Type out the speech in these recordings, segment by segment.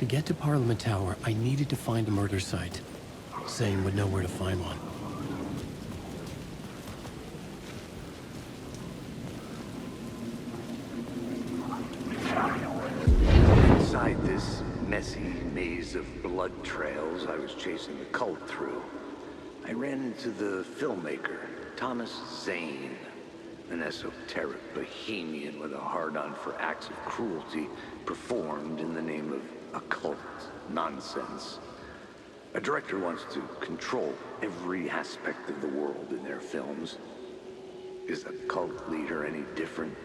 To get to Parliament Tower, I needed to find a murder site. Zane would know where to find one. Inside this messy maze of blood trails I was chasing the cult through, I ran into the filmmaker, Thomas Zane, an esoteric bohemian with a hard-on for acts of cruelty performed in the name of occult nonsense. A director wants to control every aspect of the world in their films. Is a cult leader any different?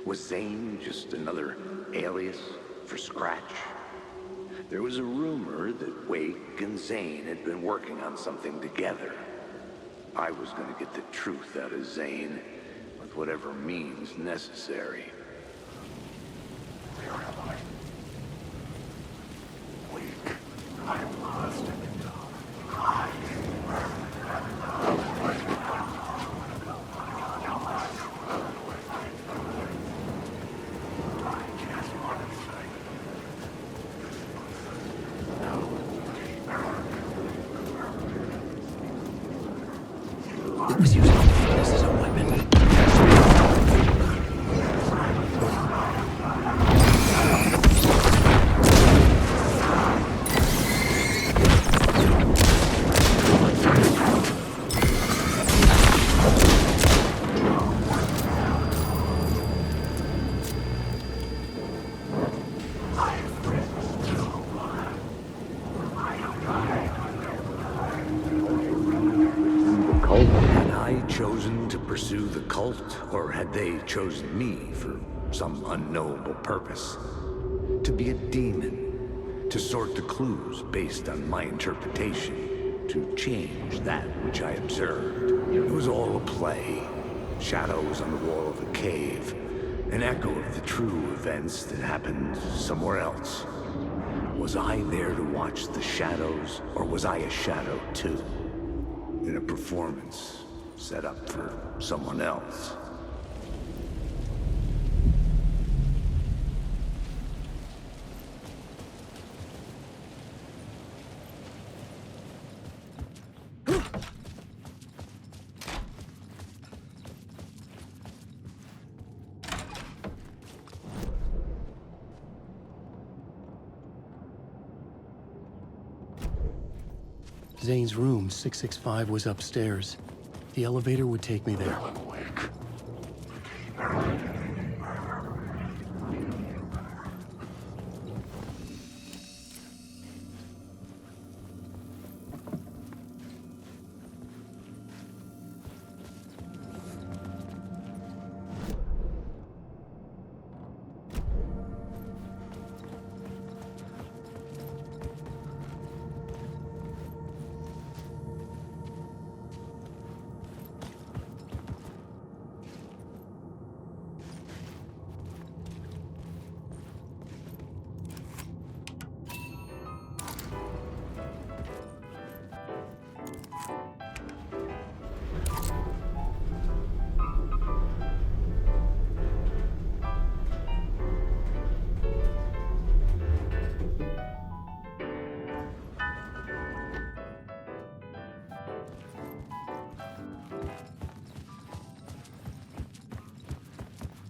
Was Zane just another alias for Scratch? There was a rumor that Wake and Zane had been working on something together. I was going to get the truth out of Zane with whatever means necessary. Where am I? Weak. I am lost. It was using this as a weapon. Or had they chosen me for some unknowable purpose? To be a demon, to sort the clues based on my interpretation, to change that which I observed. It was all a play. Shadows on the wall of a cave, an echo of the true events that happened somewhere else. Was I there to watch the shadows, or was I a shadow too? In a performance set up for someone else. Zane's room, 665, was upstairs. The elevator would take me there.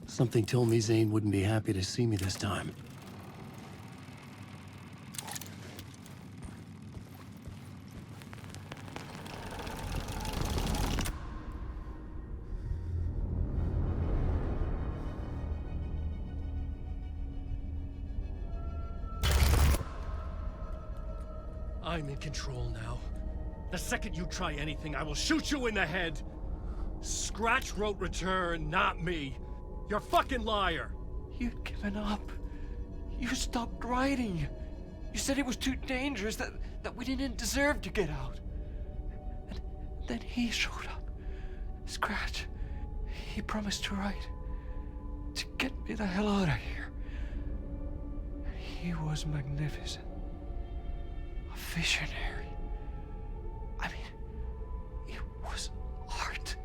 Something told me Zane wouldn't be happy to see me this time. I'm in control now. The second you try anything, I will shoot you in the head. Scratch wrote return, not me. You're a fucking liar. You'd given up. You stopped writing. You said it was too dangerous, that we didn't deserve to get out. And then he showed up. Scratch. He promised to write. To get me the hell out of here. He was magnificent. A visionary. I mean, it was art.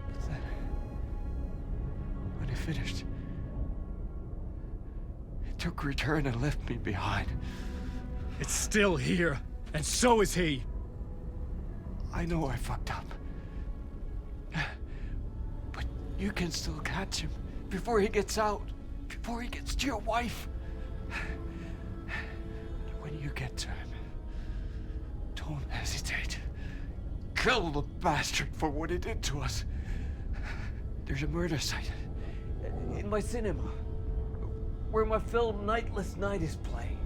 But then, when he finished, took return and left me behind. It's still here, and so is he. I know I fucked up. But you can still catch him before he gets out, before he gets to your wife. When you get to him, don't hesitate. Kill the bastard for what he did to us. There's a murder site in my cinema where my film Nightless Night is playing.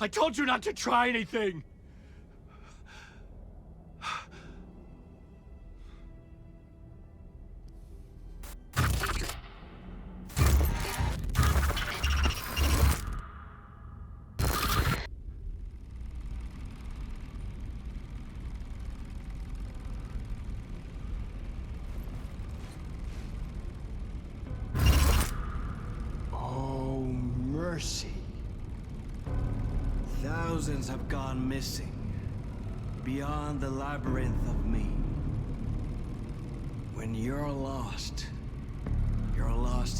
I told you not to try anything! Oh, mercy. Thousands have gone missing, beyond the labyrinth of me. When you're lost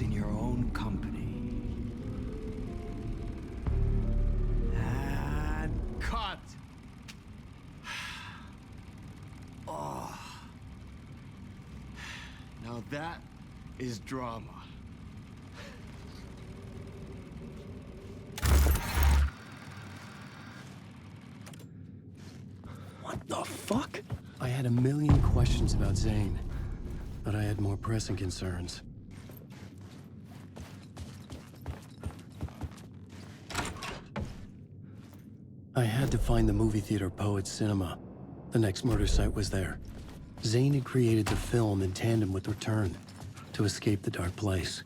in your own company. And cut! Oh. Now that is drama. What the fuck? I had a million questions about Zane, but I had more pressing concerns. I had to find the movie theater Poet's Cinema. The next murder site was there. Zane had created the film in tandem with Return to escape the dark place.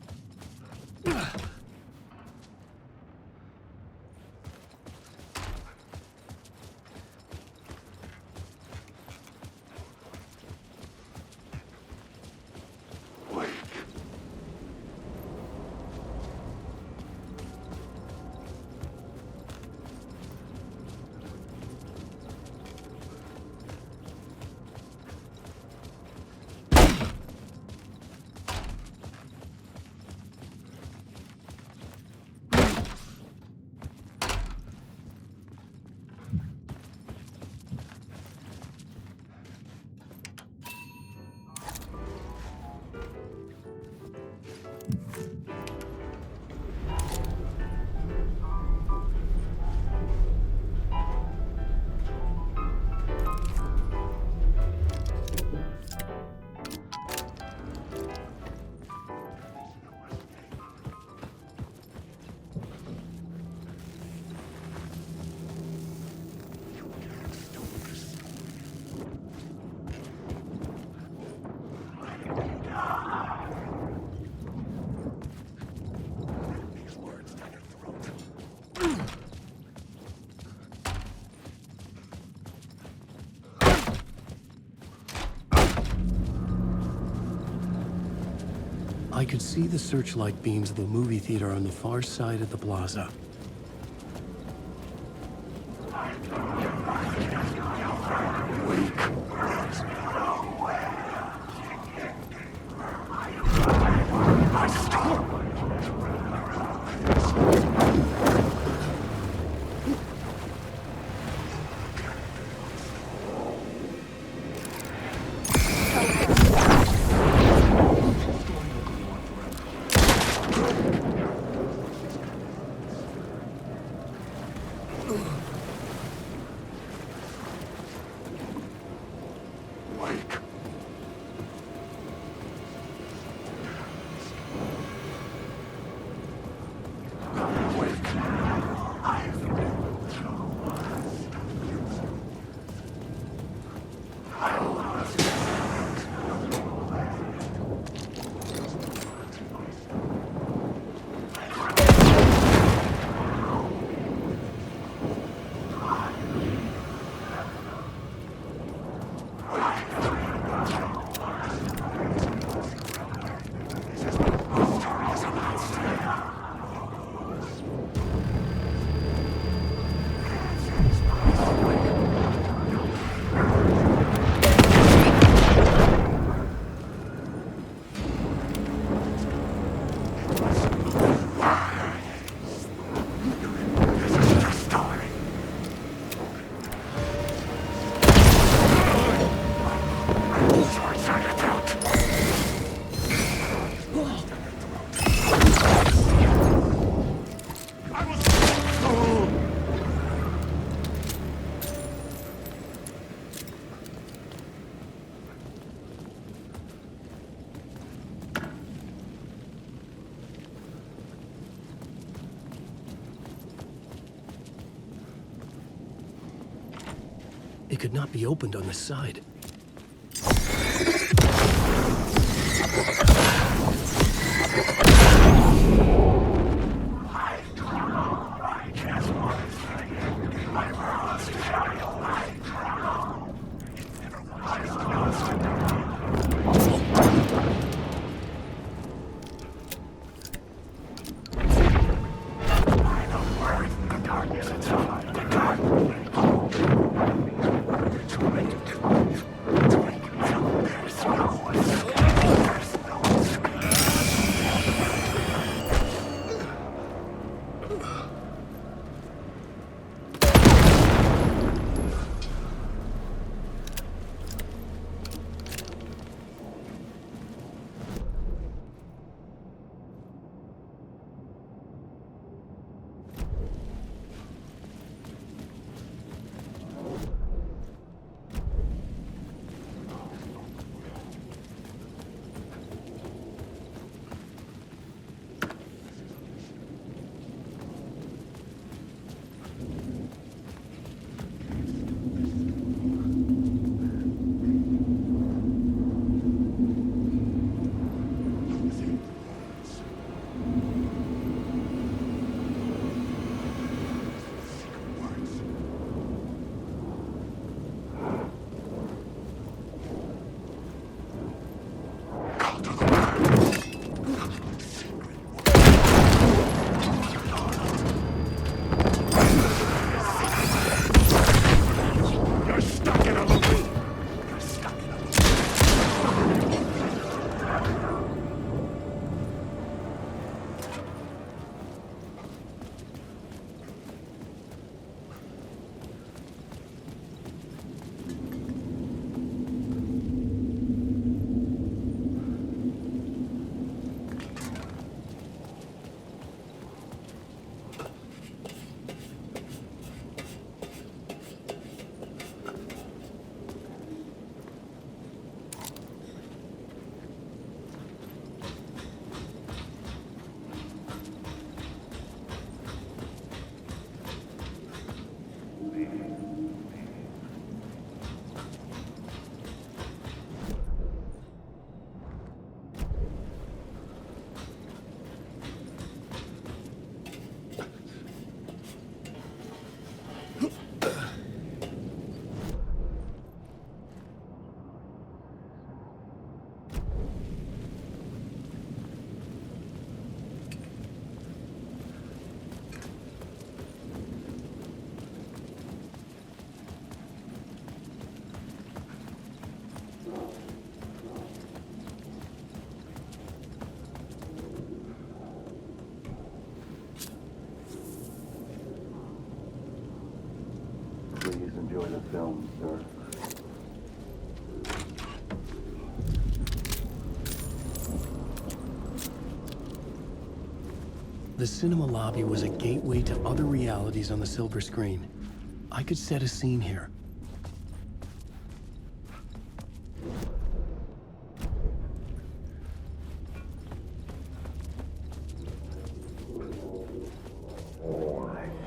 I could see the searchlight beams of the movie theater on the far side of the plaza. It could not be opened on this side. Please enjoy the film, sir. The cinema lobby was a gateway to other realities on the silver screen. I could set a scene here.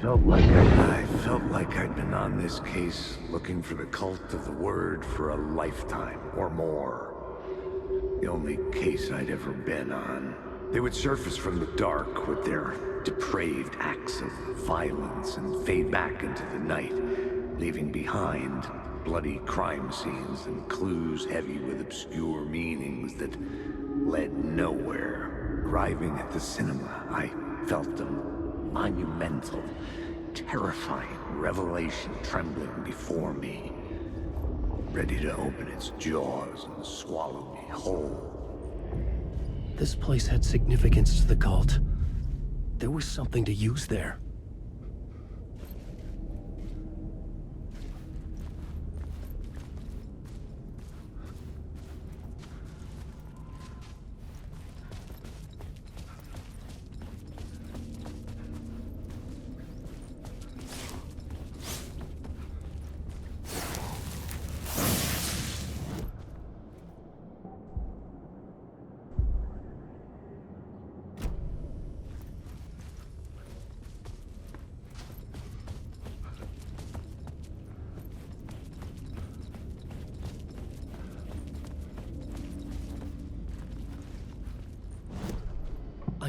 I felt like I'd been on this case looking for the cult of the word for a lifetime or more. The only case I'd ever been on. They would surface from the dark with their depraved acts of violence and fade back into the night, leaving behind bloody crime scenes and clues heavy with obscure meanings that led nowhere. Arriving at the cinema, I felt a monumental, terrifying revelation trembling before me, ready to open its jaws and swallow me whole. This place had significance to the cult. There was something to use there.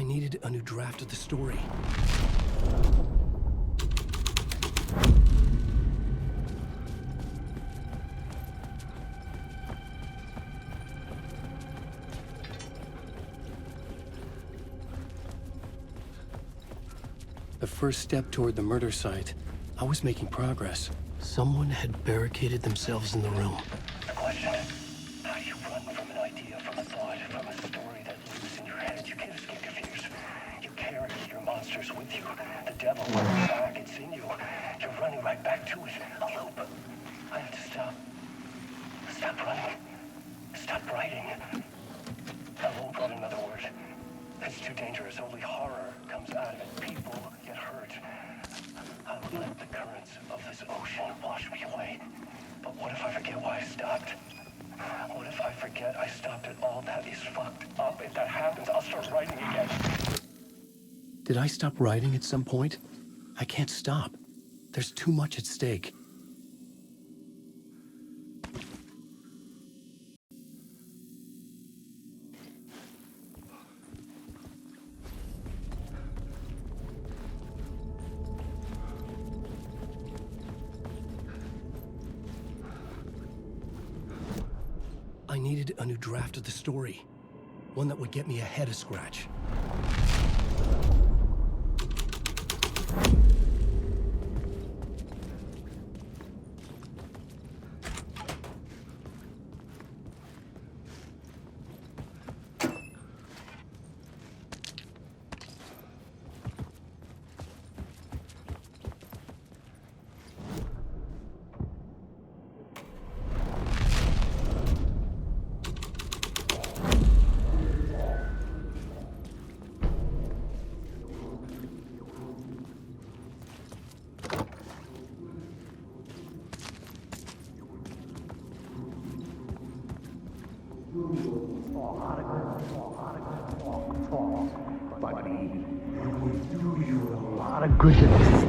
needed a new draft of the story. The first step toward the murder site, I was making progress. Someone had barricaded themselves in the room. The question, how do you run from an idea, from a thought, from a story that lives in your head? You can't escape your fears. You carry your monsters with you. The devil runs back, it's in you. You're running right back to it. A loop. I have to stop. Stop running. Stop writing. I won't go to another word. It's too dangerous. Only horror comes out of it. People get hurt. I'll let the currents of this ocean wash me away. But what if I forget why I stopped? What if I forget I stopped at all? That is fucked up. If that happens, I'll start writing again. Did I stop writing at some point? I can't stop. There's too much at stake. I needed a new draft of the story. One that would get me ahead of Scratch.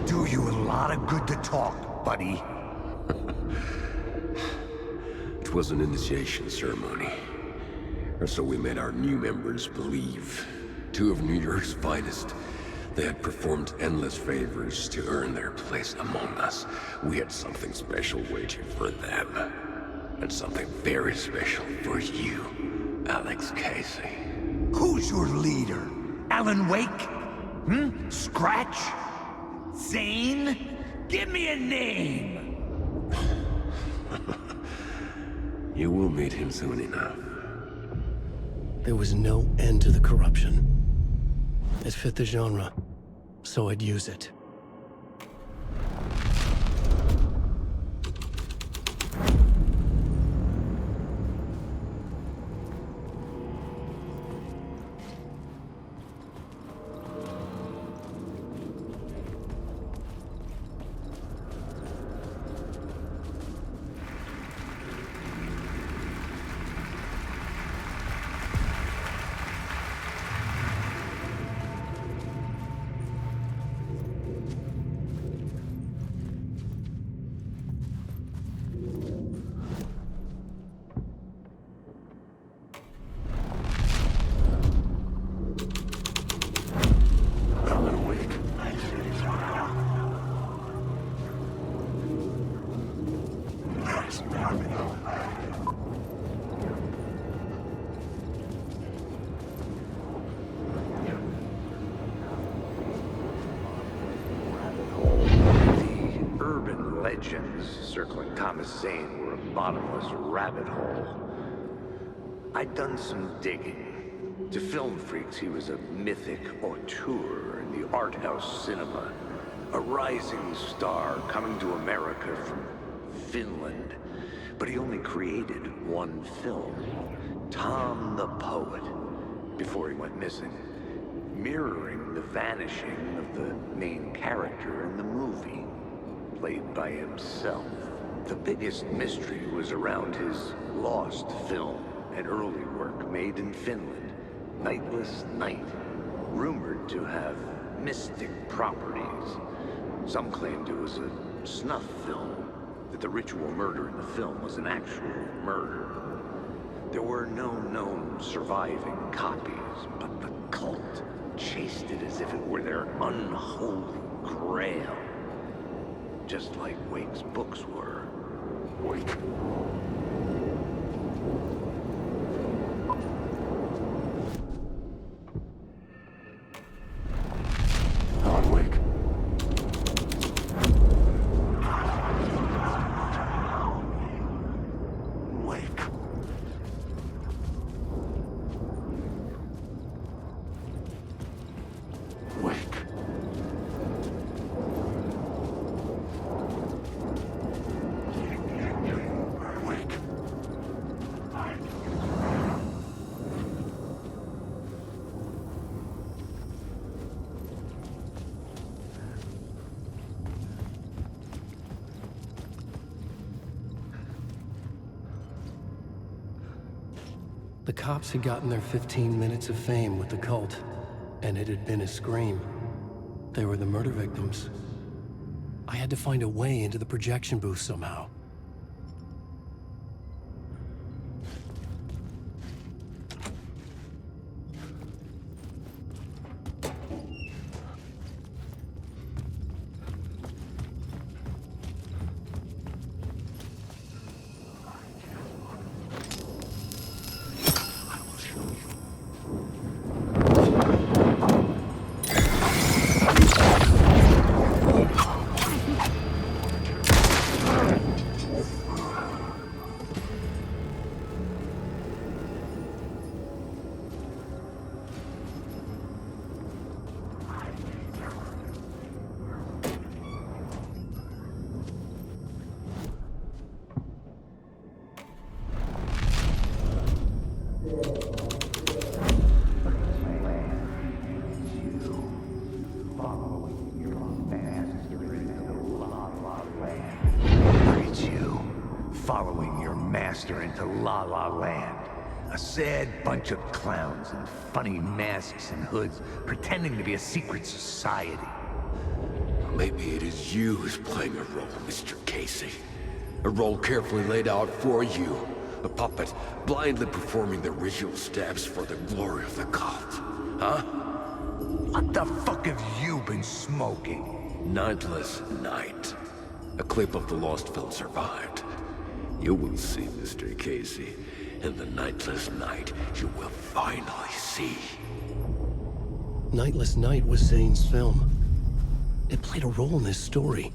Do you a lot of good to talk, buddy. It was an initiation ceremony. Or so we made our new members believe. Two of New York's finest. They had performed endless favors to earn their place among us. We had something special waiting for them. And something very special for you, Alex Casey. Who's your leader? Alan Wake? Scratch? Zane? Give me a name! You will meet him soon enough. There was no end to the corruption. It fit the genre, so I'd use it. Legends circling Thomas Zane were a bottomless rabbit hole. I'd done some digging. To film freaks, he was a mythic auteur in the art house cinema. A rising star coming to America from Finland. But he only created one film, Tom the Poet, before he went missing. Mirroring the vanishing of the main character in the movie. Played by himself. The biggest mystery was around his lost film, an early work made in Finland, Nightless Night, rumored to have mystic properties. Some claimed it was a snuff film, that the ritual murder in the film was an actual murder. There were no known surviving copies, but the cult chased it as if it were their unholy grail. Just like Wake's books were. Wake. On, Wake. Wake. Wake. Wake. The cops had gotten their 15 minutes of fame with the cult, and it had been a scream. They were the murder victims. I had to find a way into the projection booth somehow. Following your master into La La Land. A sad bunch of clowns in funny masks and hoods, pretending to be a secret society. Maybe it is you who's playing a role, Mr. Casey. A role carefully laid out for you. A puppet blindly performing the ritual steps for the glory of the cult. Huh? What the fuck have you been smoking? Nightless Night. A clip of the lost film survived. You will see, Mr. Casey. In the Nightless Night, you will finally see. Nightless Night was Zane's film. It played a role in this story.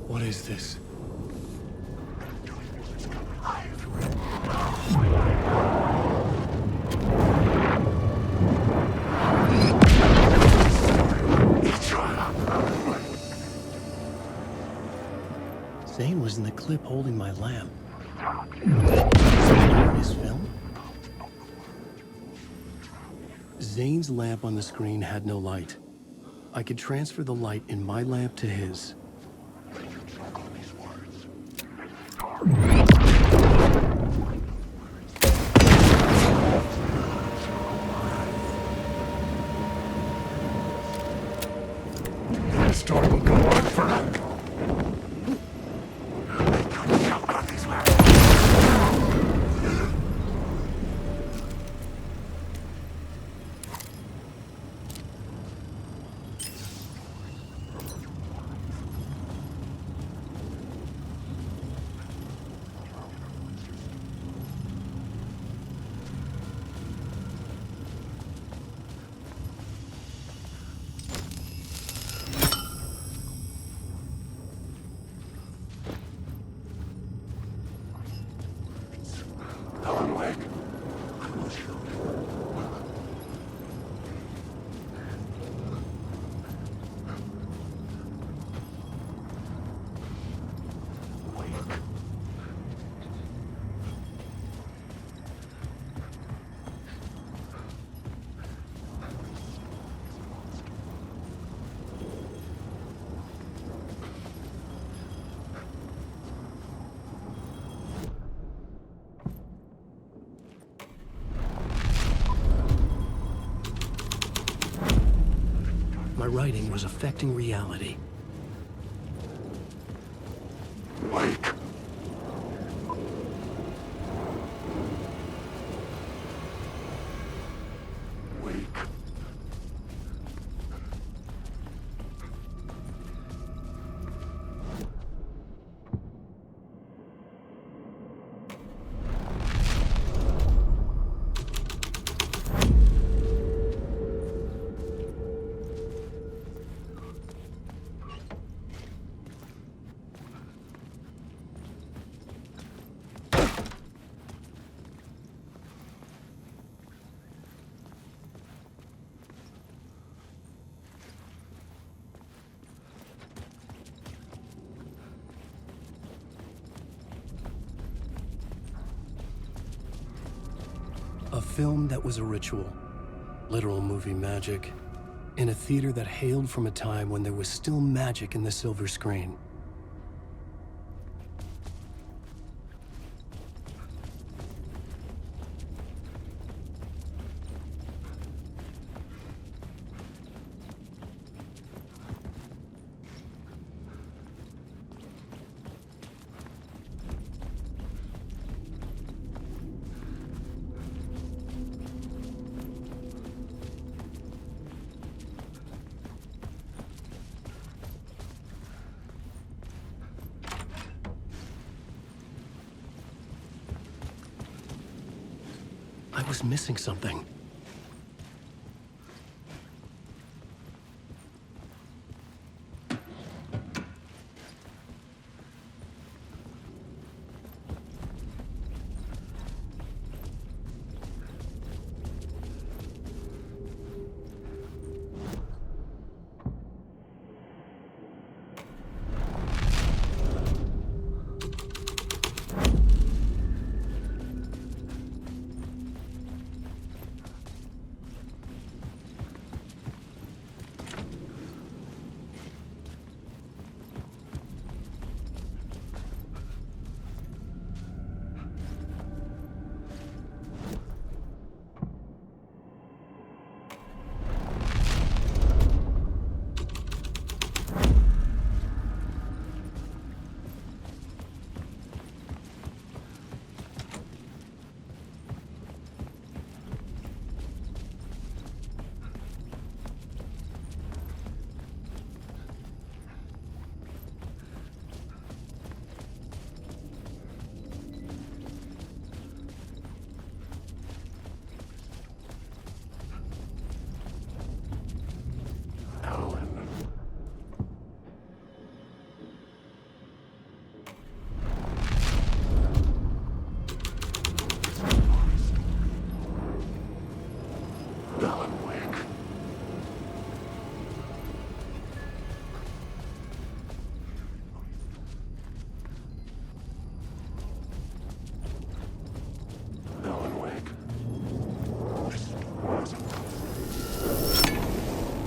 What is this? Zane was in the clip holding my lamp. In his film? Zane's lamp on the screen had no light. I could transfer the light in my lamp to his. The story will go on forever. writing was affecting reality. Wake. Wake. A film that was a ritual, literal movie magic, in a theater that hailed from a time when there was still magic in the silver screen. I was missing something.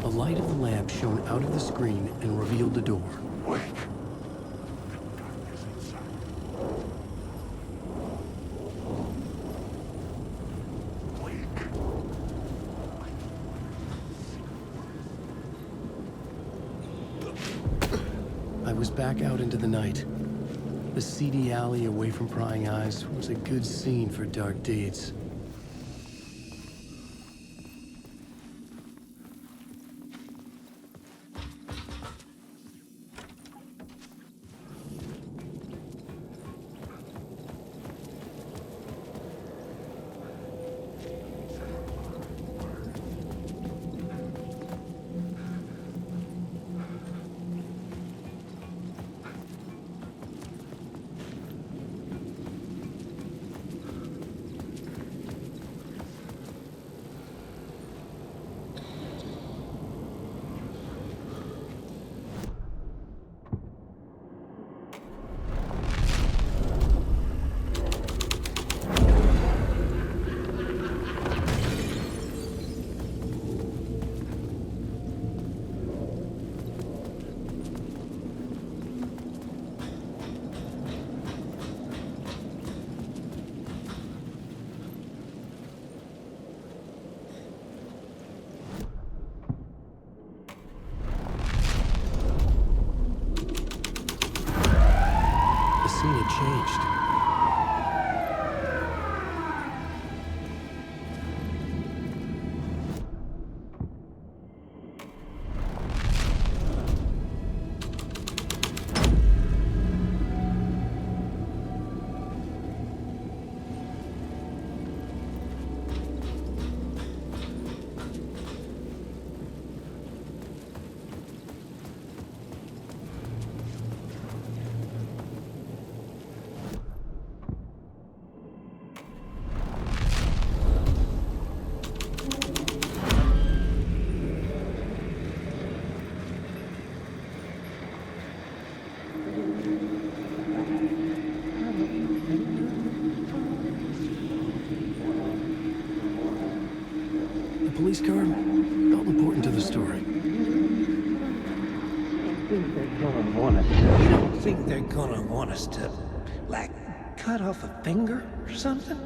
The light of the lamp shone out of the screen and revealed the door. Wake. I was back out into the night. The seedy alley away from prying eyes was a good scene for dark deeds. scene had changed. The police car felt important to the story. You don't think they're gonna want us to, like, cut off a finger or something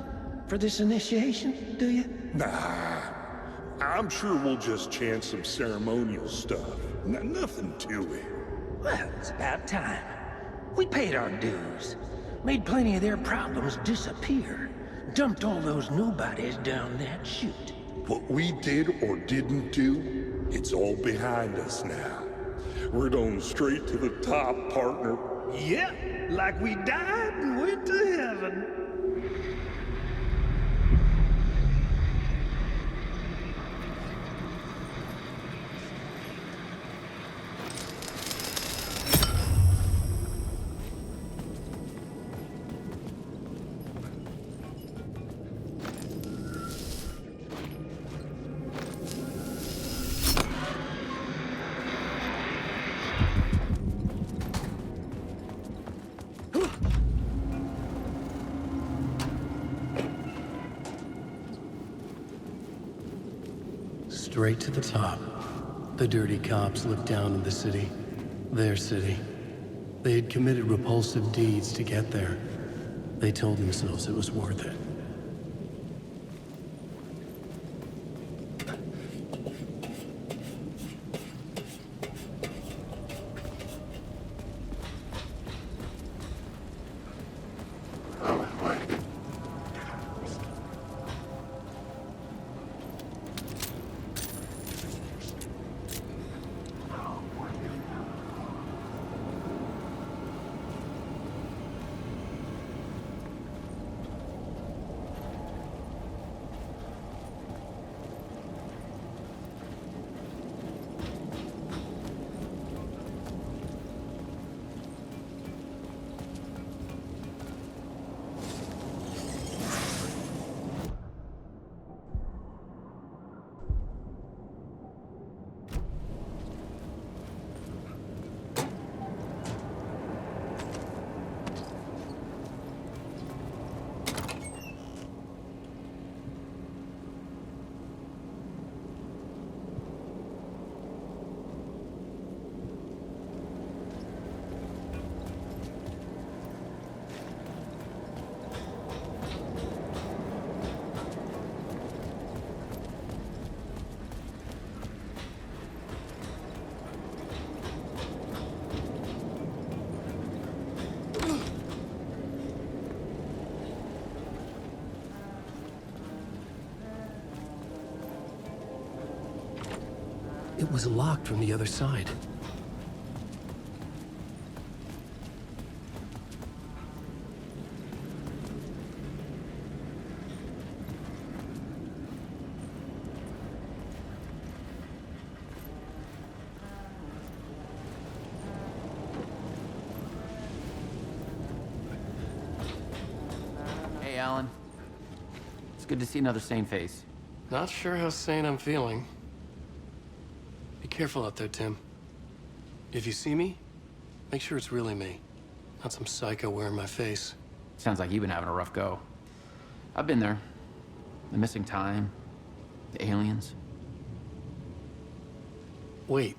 for this initiation, do you? Nah, I'm sure we'll just chant some ceremonial stuff. Nothing to it. Well, it's about time. We paid our dues. Made plenty of their problems disappear. Dumped all those nobodies down that chute. What we did or didn't do, it's all behind us now. We're going straight to the top, partner. Yep, like we died and went to heaven. Straight to the top. The dirty cops looked down on the city. Their city. They had committed repulsive deeds to get there. They told themselves it was worth it. It was locked from the other side. Hey, Alan. It's good to see another sane face. Not sure how sane I'm feeling. Be careful out there, Tim. If you see me, make sure it's really me, not some psycho wearing my face. Sounds like you've been having a rough go. I've been there. The missing time, the aliens. Wait,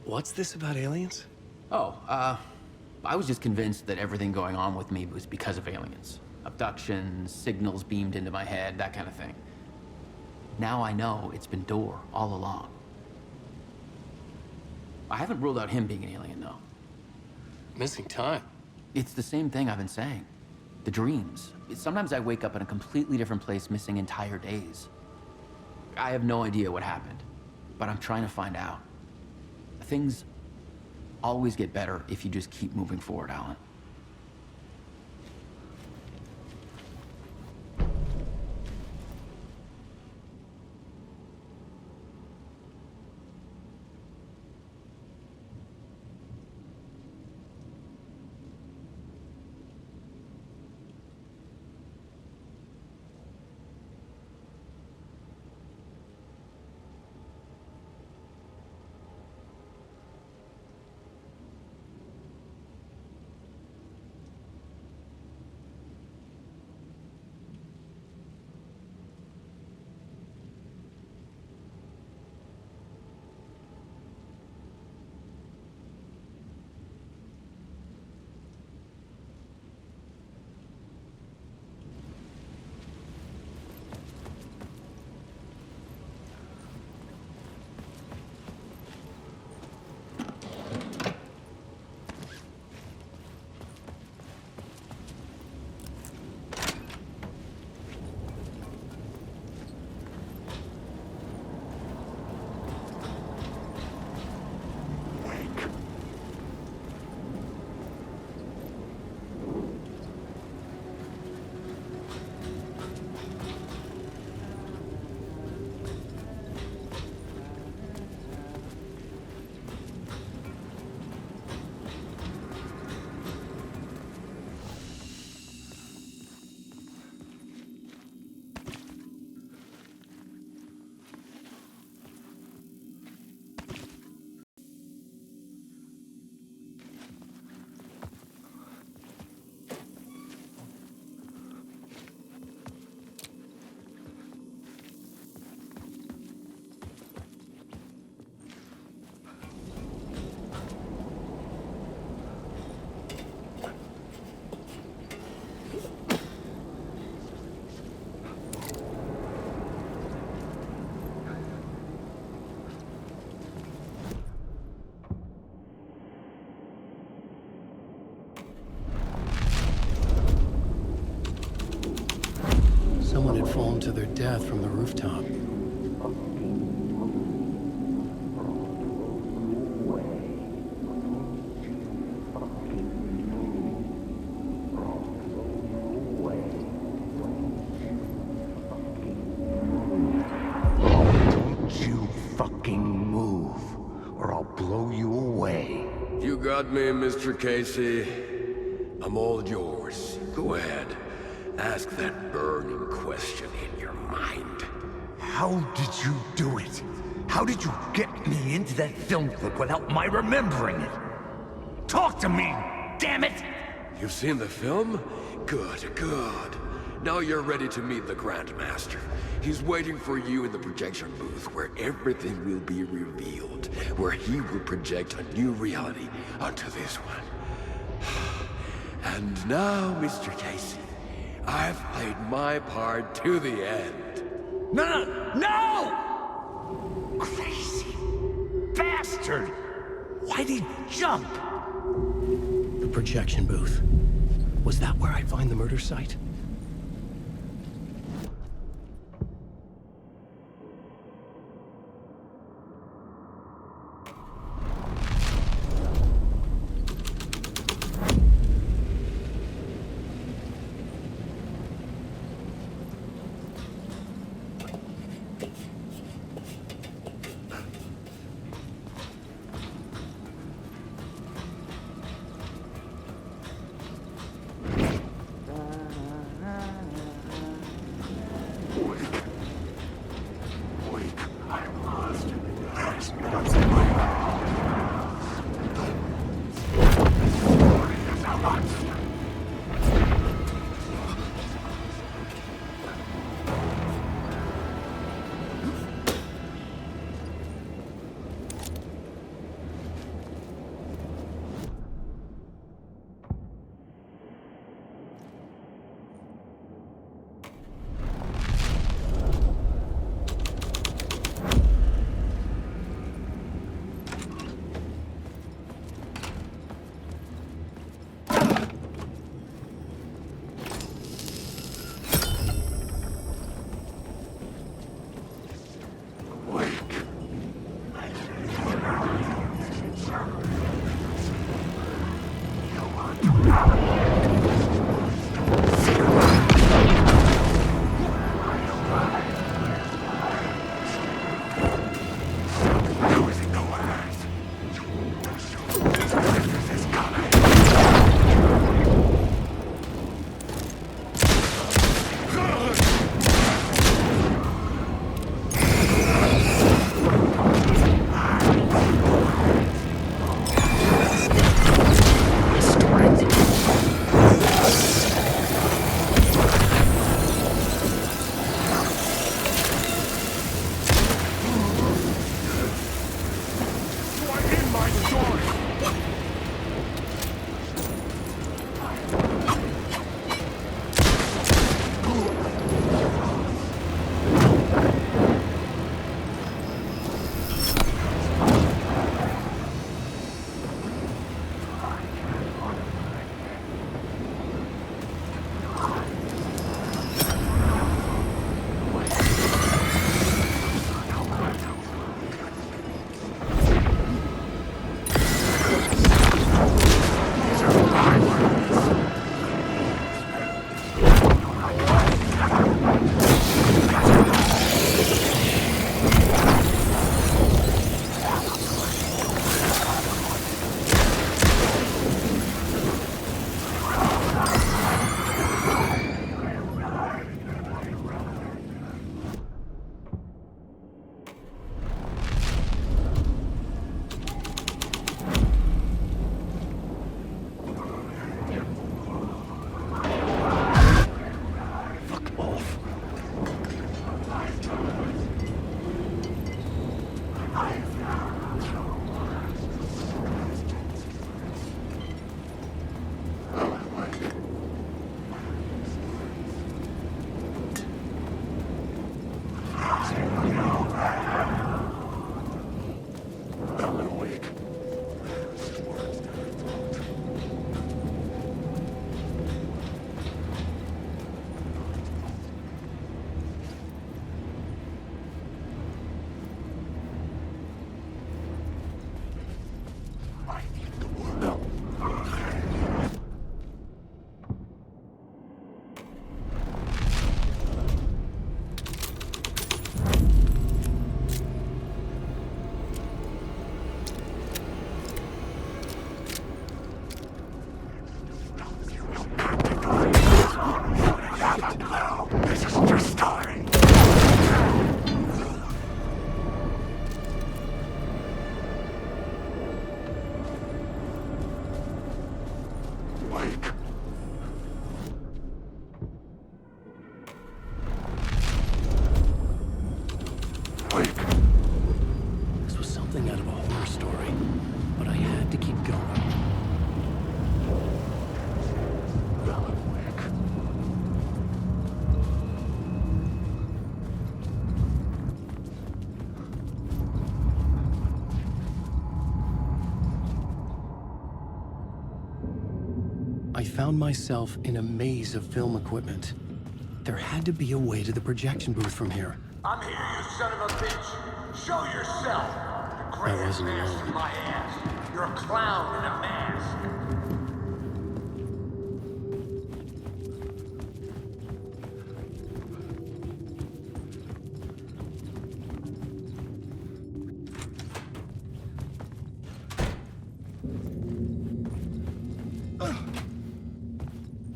what's this about aliens? Oh, I was just convinced that everything going on with me was because of aliens. Abductions, signals beamed into my head, that kind of thing. Now I know it's been Door all along. I haven't ruled out him being an alien, though. Missing time? It's the same thing I've been saying. The dreams. Sometimes I wake up in a completely different place, missing entire days. I have no idea what happened, but I'm trying to find out. Things always get better if you just keep moving forward, Alan. Someone had fallen to their death from the rooftop. Don't you fucking move, or I'll blow you away. You got me, Mr. Casey. I'm all yours. Go ahead. Ask that burning question in your mind. How did you do it? How did you get me into that film clip without my remembering it? Talk to me, damn it! You've seen the film? Good, good. Now you're ready to meet the Grandmaster. He's waiting for you in the projection booth where everything will be revealed, where he will project a new reality onto this one. And now, Mr. Casey, I've played my part to the end. No! Crazy bastard! Why'd he jump? The projection booth. Was that where I'd find the murder site? This was something out of a horror story, but I had to keep going. I found myself in a maze of film equipment. There had to be a way to the projection booth from here. I'm here, you son of a bitch! Show yourself! The I wasn't mask alone. in my ass. You're a clown in a mask.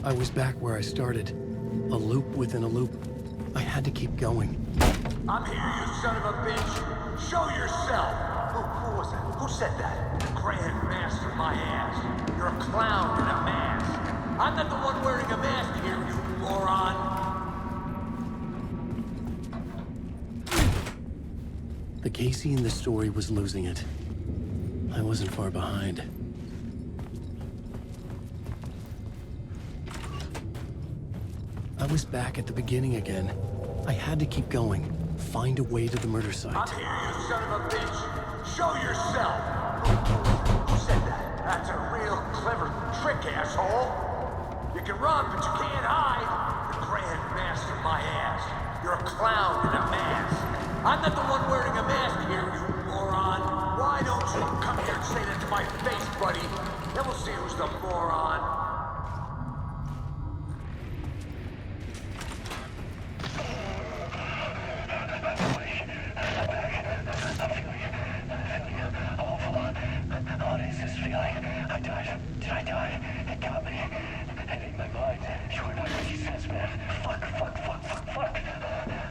I was back where I started. A loop within a loop. I had to keep going. I'm here, you son of a bitch! Show yourself! Who was that? Who said that? Grand Master my ass. You're a clown in a mask. I'm not the one wearing a mask here, you moron! The Casey in the story was losing it. I wasn't far behind. I was back at the beginning again. I had to keep going. Find a way to the murder site. I'm here, you son of a bitch! Show yourself! Who said that? That's a real clever trick, asshole! You can run, but you can't hide! The Grand Master my ass. You're a clown in a mask. I'm not the one wearing a mask here, you moron! Why don't you come here and say that to my face, buddy? Then we'll see who's the moron. What is this feeling? I died. Did I die? It got me. It ate my mind. You are not making sense, man. Fuck.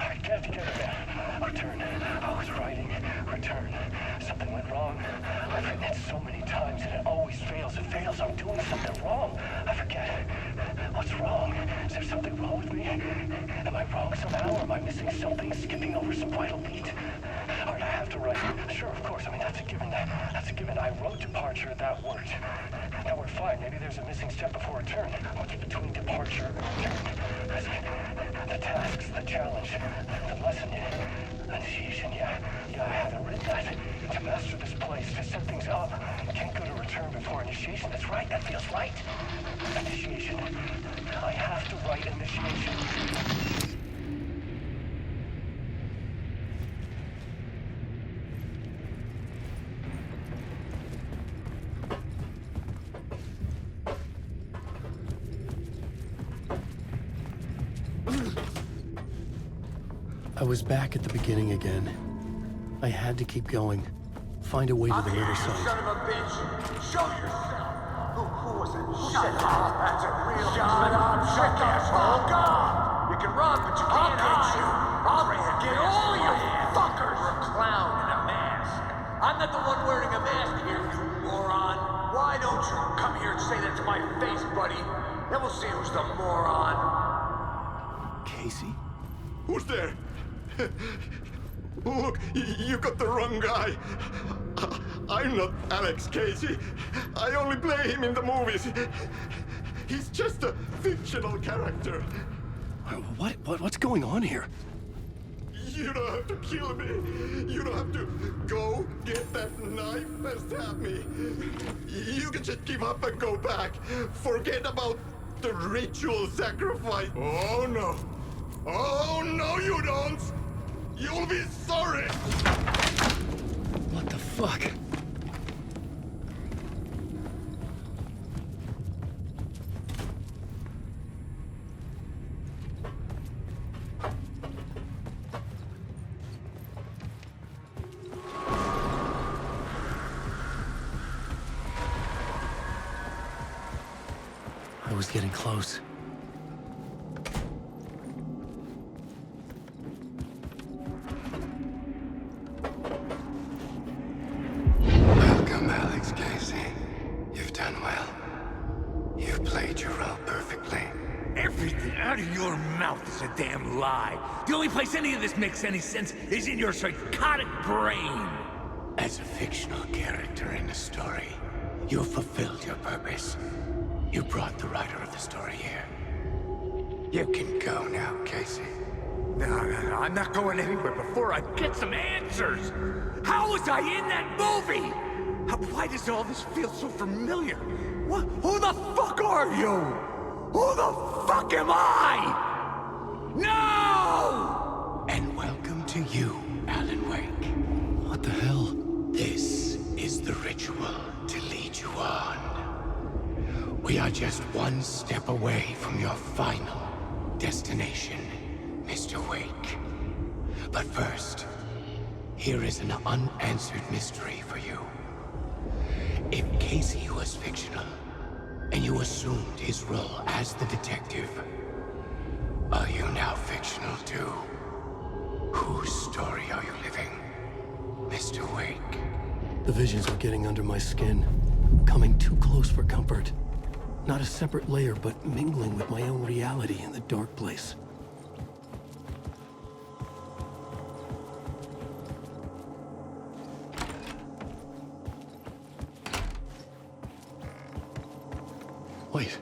I can't get it, man. Return. I was writing. Return. Something went wrong. I've written it so many times and it always fails. It fails. I'm doing something wrong. I forget. What's wrong? Is there something wrong with me? Am I wrong somehow? Or am I missing something? Skipping over some vital beat? Alright, I have to write. Sure, of course. I mean, that's a given. That's a given. I wrote departure. That worked. Now we're fine. Maybe there's a missing step before return. What's between departure and return? The tasks, the challenge, the lesson, initiation. Yeah, I haven't written that. To master this place, to set things up. Can't go to return before initiation. That's right. That feels right. Initiation. I have to write initiation. I was back at the beginning again. I had to keep going. Find a way to the murder Son site. of a bitch! Show yourself! Who was it? Who said that? That's a real trick, asshole! God! You can run, but you can't hide! I'll get all you fuckers! You're a clown in a mask! I'm not the one wearing a mask here, you moron! Why don't you come here and say that to my face, buddy? Then we'll see who's the moron! Casey? Who's there? Look, you got the wrong guy. I'm not Alex Casey. I only play him in the movies. He's just a fictional character. What's going on here? You don't have to kill me. You don't have to go get that knife and stab me. You can just give up and go back. Forget about the ritual sacrifice. Oh no. Oh no, you don't. You'll be sorry. What the fuck? I was getting close. Welcome, Alex Casey. You've done well. You played your role perfectly. Everything out of your mouth is a damn lie. The only place any of this makes any sense is in your psychotic brain. As a fictional character in a story, you fulfilled your purpose. You brought the writer of the story here. You can go now, Casey. No, I'm not going anywhere before I get some answers. How was I in that movie? Why does all this feel so familiar? What? Who the fuck are you? Who the fuck am I? No! And welcome to you, Alan Wake. What the hell? This is the ritual to lead you on. We are just one step away from your final destination, Mr. Wake. But first, here is an unanswered mystery for you. If Casey was fictional, and you assumed his role as the detective, are you now fictional too? Whose story are you living, Mr. Wake? The visions were getting under my skin, coming too close for comfort. Not a separate layer, but mingling with my own reality in the dark place. Wait.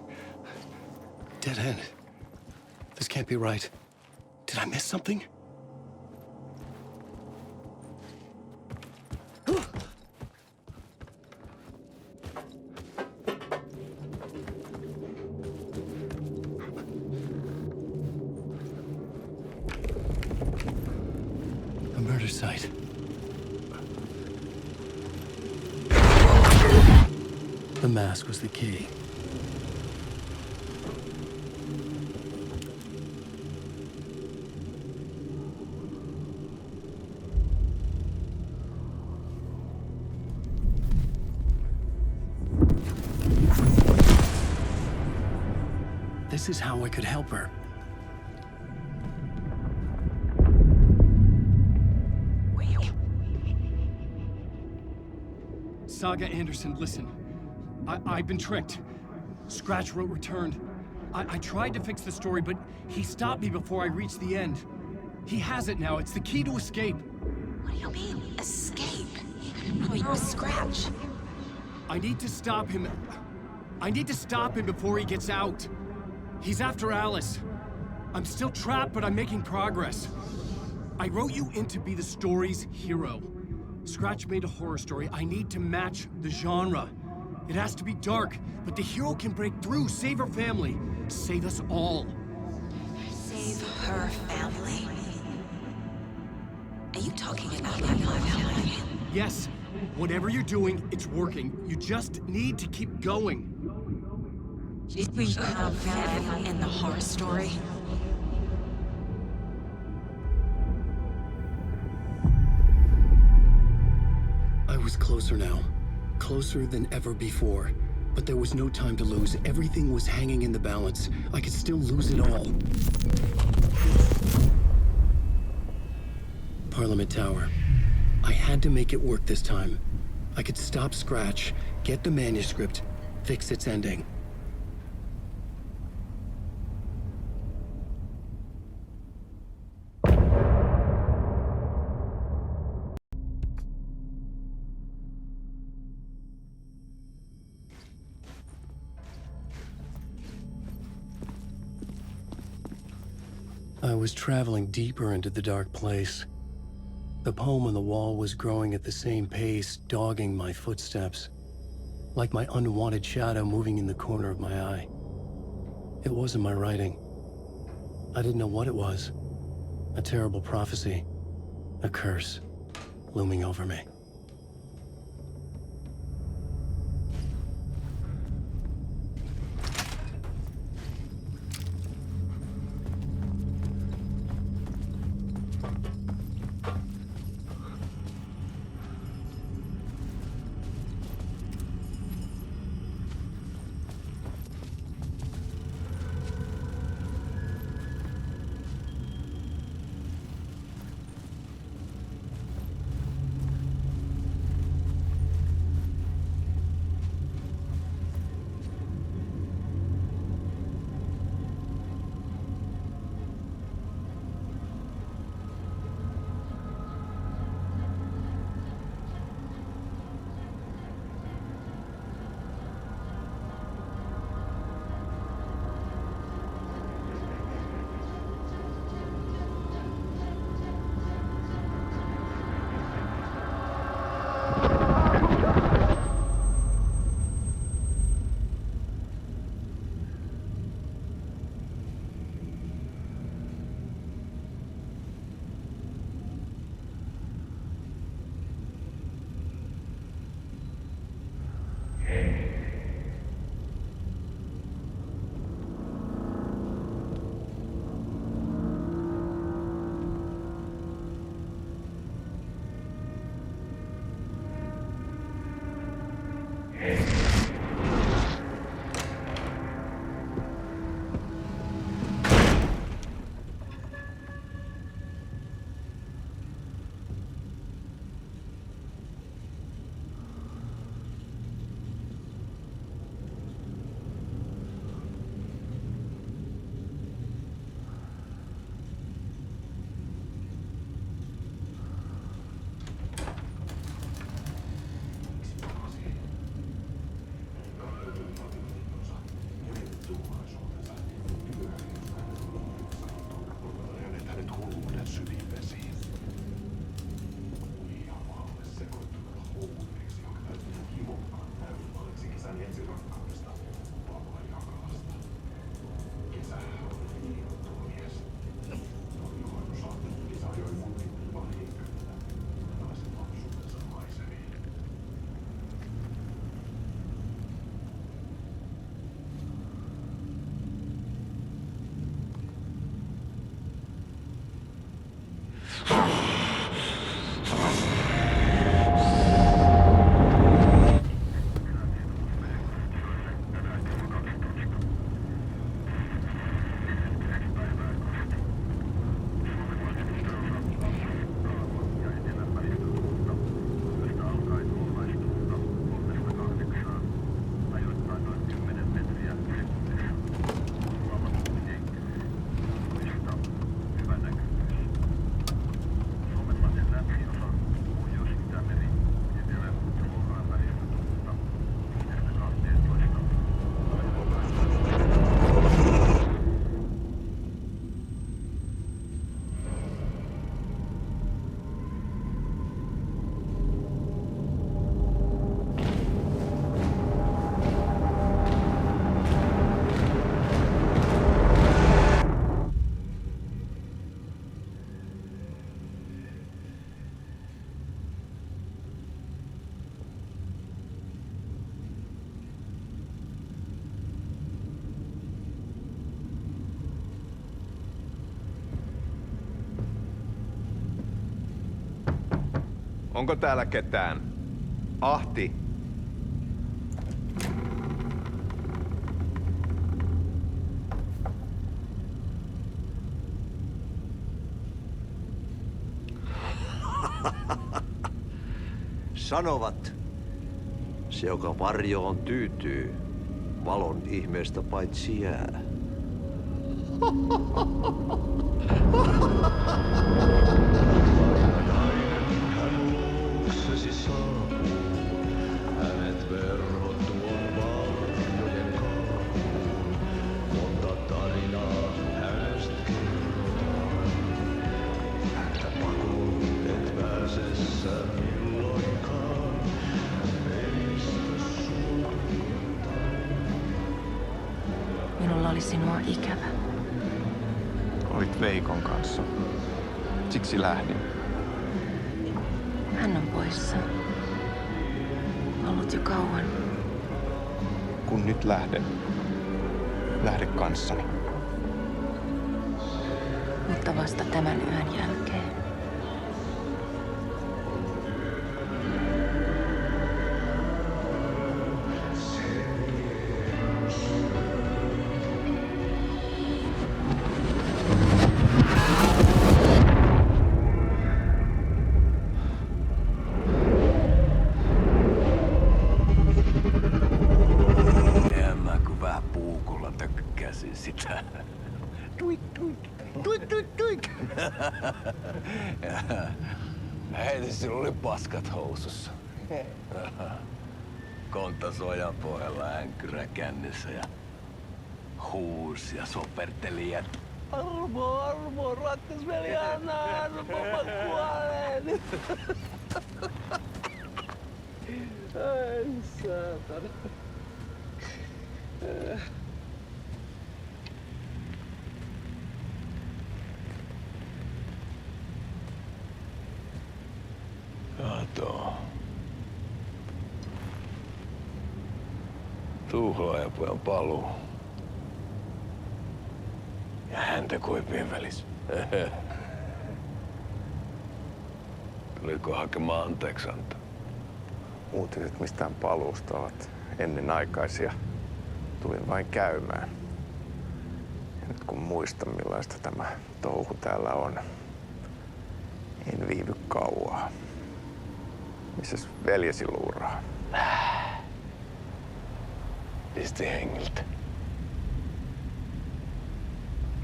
Dead end. This can't be right. Did I miss something? A murder site. The mask was the key. This is how I could help her. Saga Anderson, listen. I've been tricked. Scratch wrote returned. I tried to fix the story, but he stopped me before I reached the end. He has it now. It's the key to escape. What do you mean, escape? Oh, you're a Scratch. I need to stop him. I need to stop him before he gets out. He's after Alice. I'm still trapped, but I'm making progress. I wrote you in to be the story's hero. Scratch made a horror story. I need to match the genre. It has to be dark, but the hero can break through, save her family, save us all. Save her family? Are you talking about my family? Yes. Whatever you're doing, it's working. You just need to keep going. We have family in the horror story. I was closer now. Closer than ever before. But there was no time to lose. Everything was hanging in the balance. I could still lose it all. Parliament Tower. I had to make it work this time. I could stop Scratch, get the manuscript, fix its ending. I was traveling deeper into the dark place. The poem on the wall was growing at the same pace, dogging my footsteps, like my unwanted shadow moving in the corner of my eye. It wasn't my writing. I didn't know what it was. A terrible prophecy, a curse, looming over me. Onko täällä ketään? Ahti? Sanovat, se joka varjoon tyytyy, valon ihmeestä paitsi jää. Minulla oli sinua ikävä. Olit Veikon kanssa. Siksi lähdin. Hän on poissa. Ollut jo kauan. Kun nyt lähden, lähde kanssani. Mutta vasta tämän yön jälkeen. Sitä. Tuik, tuik, tuik, tuik, tuik. Hei, sillä oli paskat housussa. Kontta sojan pohjalla, änkkyrä kännissä ja huusi ja soperteli ja Armo, rakkas veli, anna armo, mä kuolen. Ai saatana. Kato. Tuhlaajapojan paluu. Ja häntä koipien välissä. Tuliko hakemaan anteeksiantoa? Uutiset mistään paluusta ovat ennenaikaisia. Tulin vain käymään. Ja nyt kun muistan millaista tämä touhu täällä on, en viivy kauaa. Missäs veljesi luuraa? Pisti hengiltä.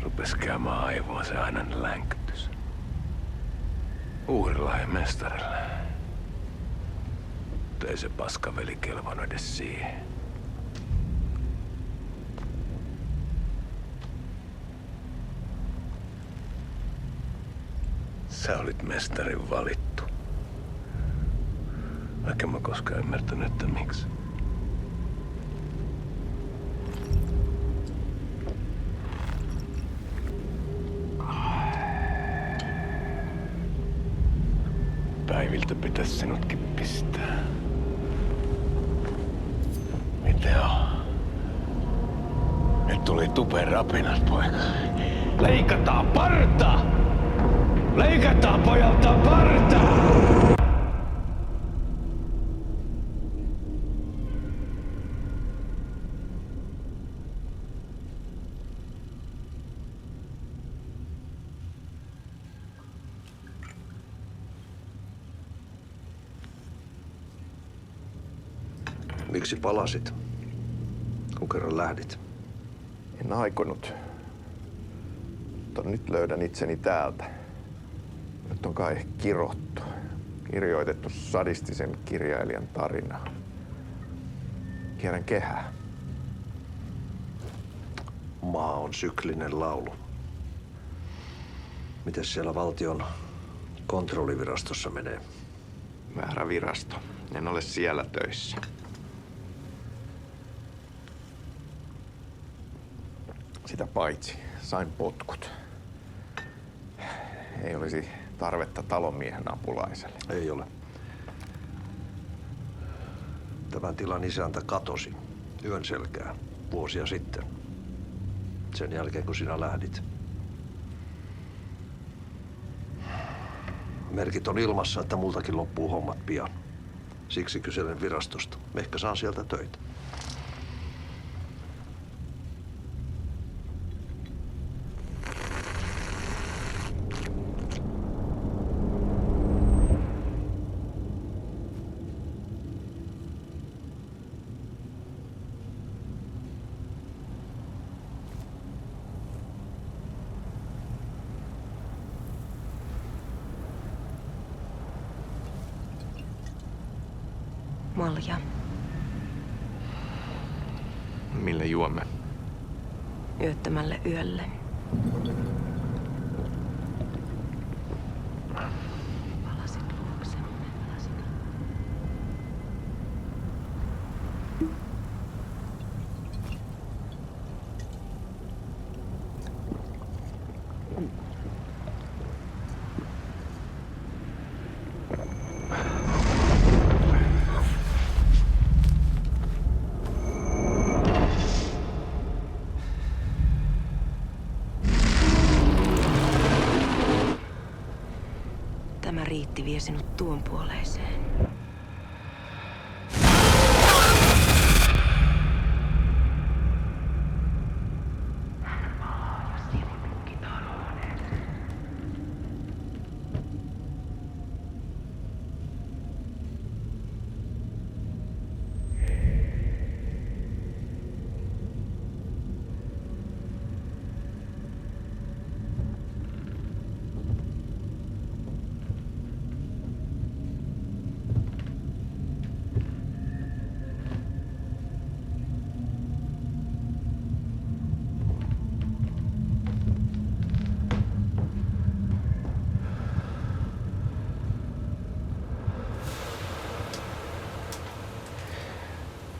Rupes käymään aivoon se ainainen länkytys. Uhrilahja mestarille. Mutta ei se paskaveli kelvannut edes siihen. Sä olit mestarin valittu. Vaikka mä koskaan ymmärtänyt, että miksi. pitäis sinutkin pistää. Miten on? Nyt tuli tupeen rapinat, poika. Leikataan parta! Leikataan pojalta parta! Miksi palasit, kun kerran lähdit? En aikonut. Mutta nyt löydän itseni täältä. Nyt on kai kirottu. Kirjoitettu sadistisen kirjailijan tarina. Kierrän kehää. Maa on syklinen laulu. Miten siellä valtion kontrollivirastossa menee? Väärä virasto. En ole siellä töissä. Sitä paitsi sain potkut. Ei olisi tarvetta talonmiehen apulaiselle. Ei ole. Tämän tilan isäntä katosi yön selkään vuosia sitten. Sen jälkeen, kun sinä lähdit. Merkit on ilmassa, että multakin loppuu hommat pian. Siksi kyselen virastosta. Ehkä saan sieltä töitä. Malja. Mille juomme? Yöttömälle yölle. Palasit luoksemme, palasit. Tämä riitti vie sinut tuon puoleiseen.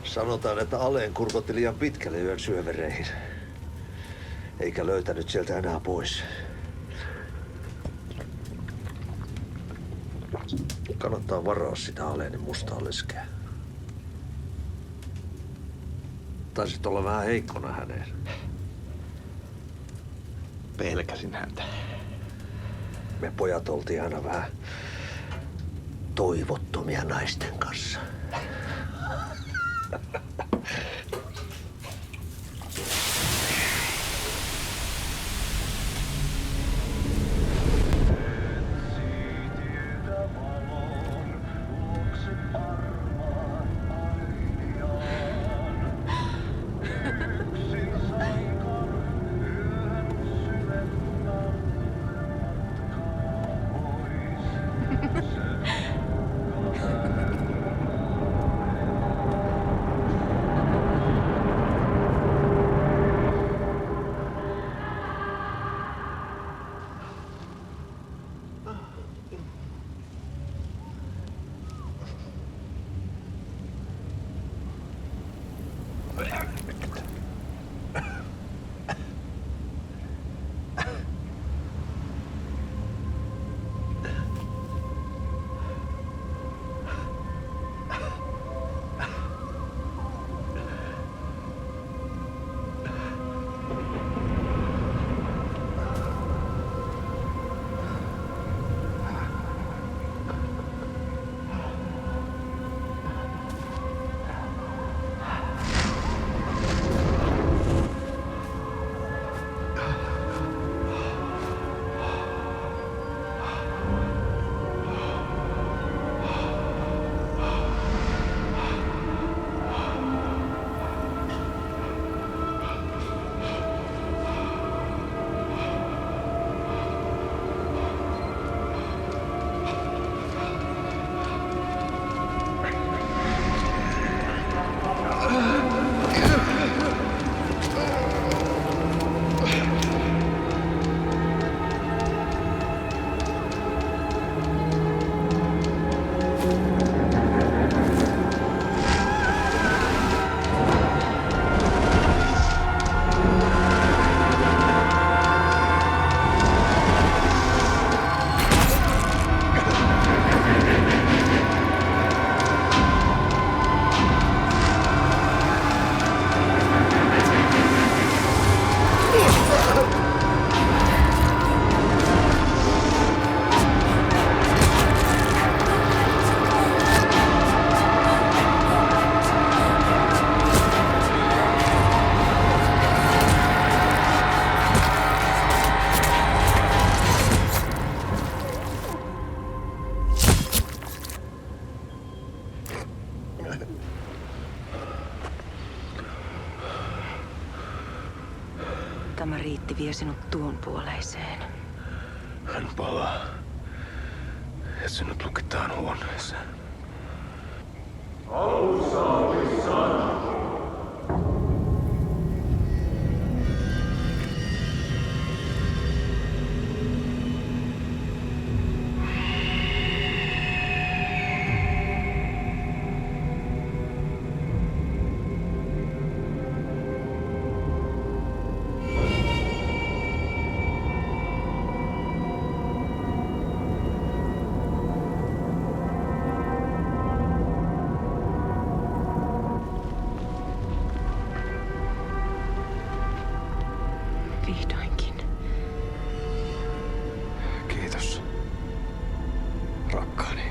Sanotaan, että Aleen kurkotti liian pitkälle yön syövereihin. Eikä löytänyt sieltä enää pois. Kannattaa varaa sitä Aleenin mustaa leskeä. Taisit olla vähän heikkona häneen. Pelkäsin häntä. Me pojat oltiin aina vähän toivottomia naisten kanssa. Tämä riitti vie sinut tuon puoleiseen. Hän palaa. Ja sinut lukitaan huoneeseen. Vihdoinkin. Kiitos, rakkaani.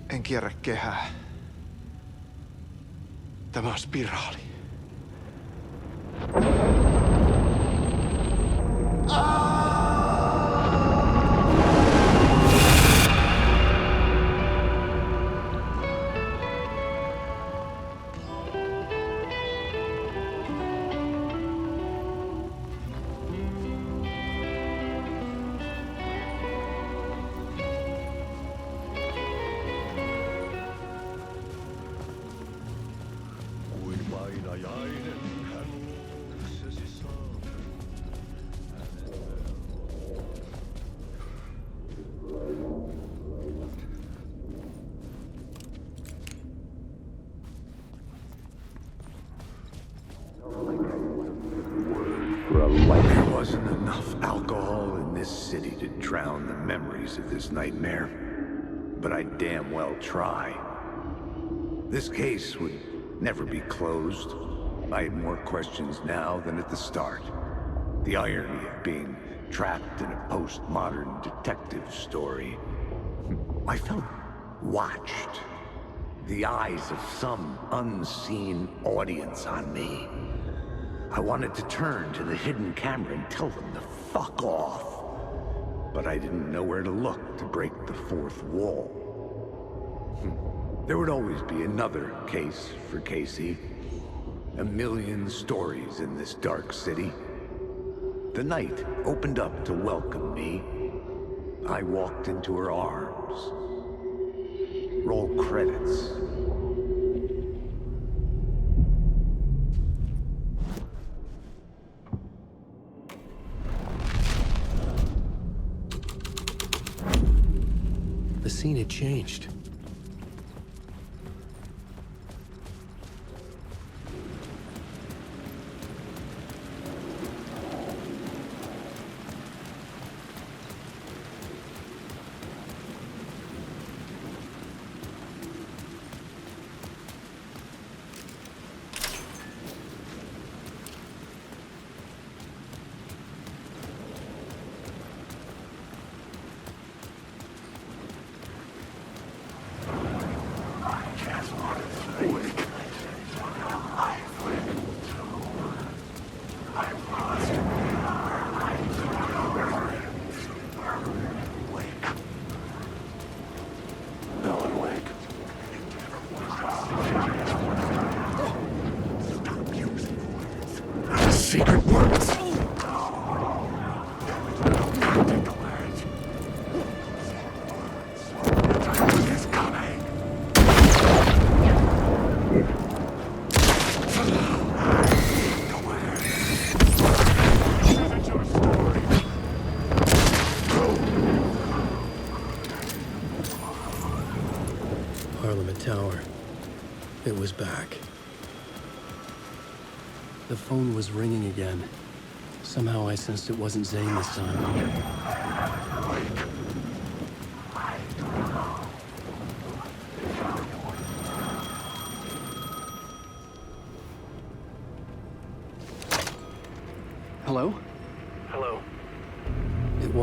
En kierrä kehää. Tämä on spiraali. There wasn't enough alcohol in this city to drown the memories of this nightmare. But I'd damn well try. This case would never be closed. I had more questions now than at the start. The irony of being trapped in a postmodern detective story. I felt watched. The eyes of some unseen audience on me. I wanted to turn to the hidden camera and tell them to fuck off. But I didn't know where to look to break the fourth wall. There would always be another case for Casey. A million stories in this dark city. The night opened up to welcome me. I walked into her arms. Roll credits. The scene had changed. Secret words. Parliament Tower. It was back. The phone was ringing again. Somehow I sensed it wasn't Zane this time.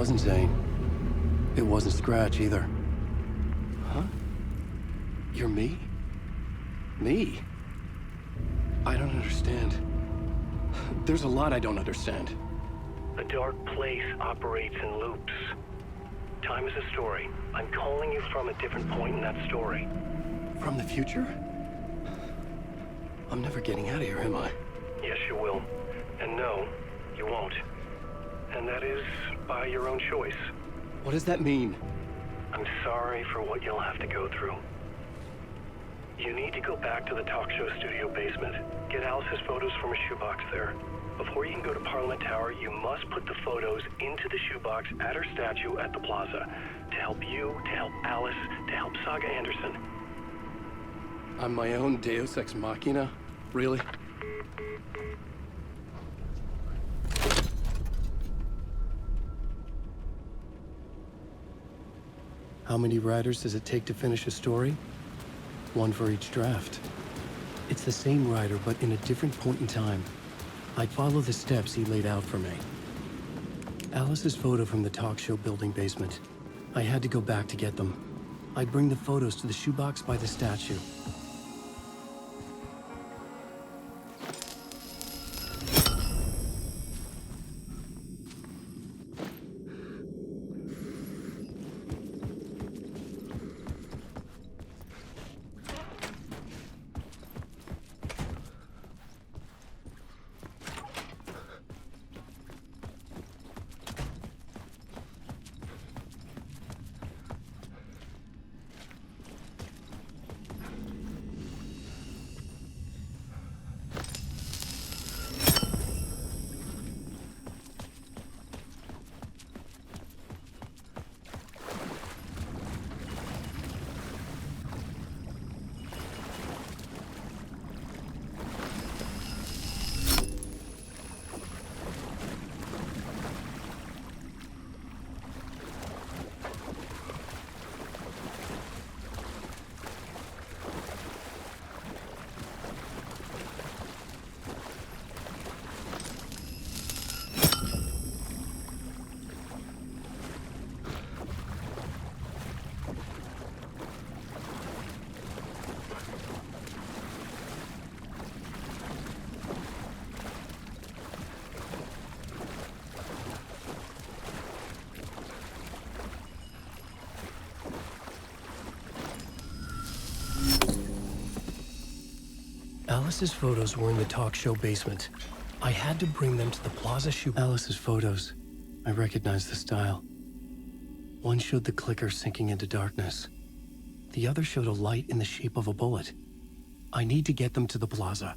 wasn't Zane. It wasn't Scratch either. Huh? You're me? Me? I don't understand. There's a lot I don't understand. The dark place operates in loops. Time is a story. I'm calling you from a different point in that story. From the future? I'm never getting out of here, am I? Yes, you will. And no, you won't. And that is by your own choice. What does that mean? I'm sorry for what you'll have to go through. You need to go back to the talk show studio basement. Get Alice's photos from a shoebox there. Before you can go to Parliament Tower, you must put the photos into the shoebox at her statue at the plaza. To help you, to help Alice, to help Saga Anderson. I'm my own Deus Ex Machina? Really? How many writers does it take to finish a story? One for each draft. It's the same writer, but in a different point in time. I'd follow the steps he laid out for me. Alice's photo from the talk show building basement. I had to go back to get them. I'd bring the photos to the shoebox by the statue. Alice's photos were in the talk show basement. I had to bring them to the plaza shoe. Alice's photos. I recognized the style. One showed the clicker sinking into darkness. The other showed a light in the shape of a bullet. I need to get them to the plaza.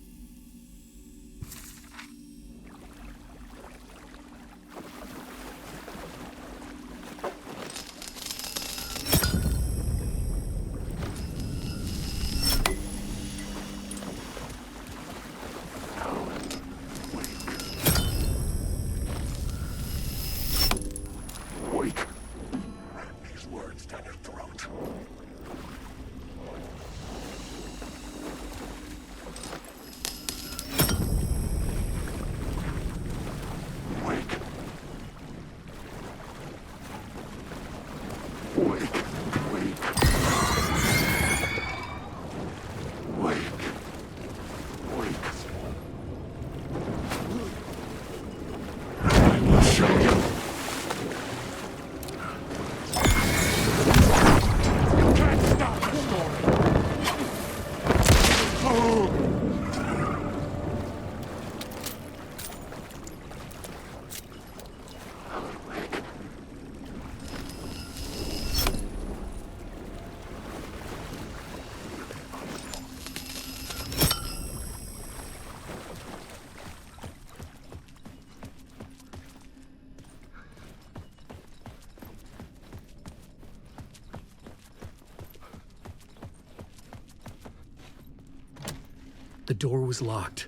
The door was locked.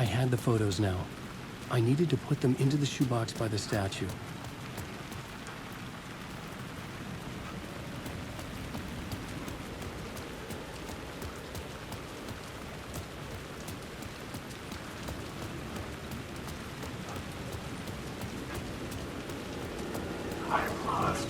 I had the photos now. I needed to put them into the shoebox by the statue. I'm lost.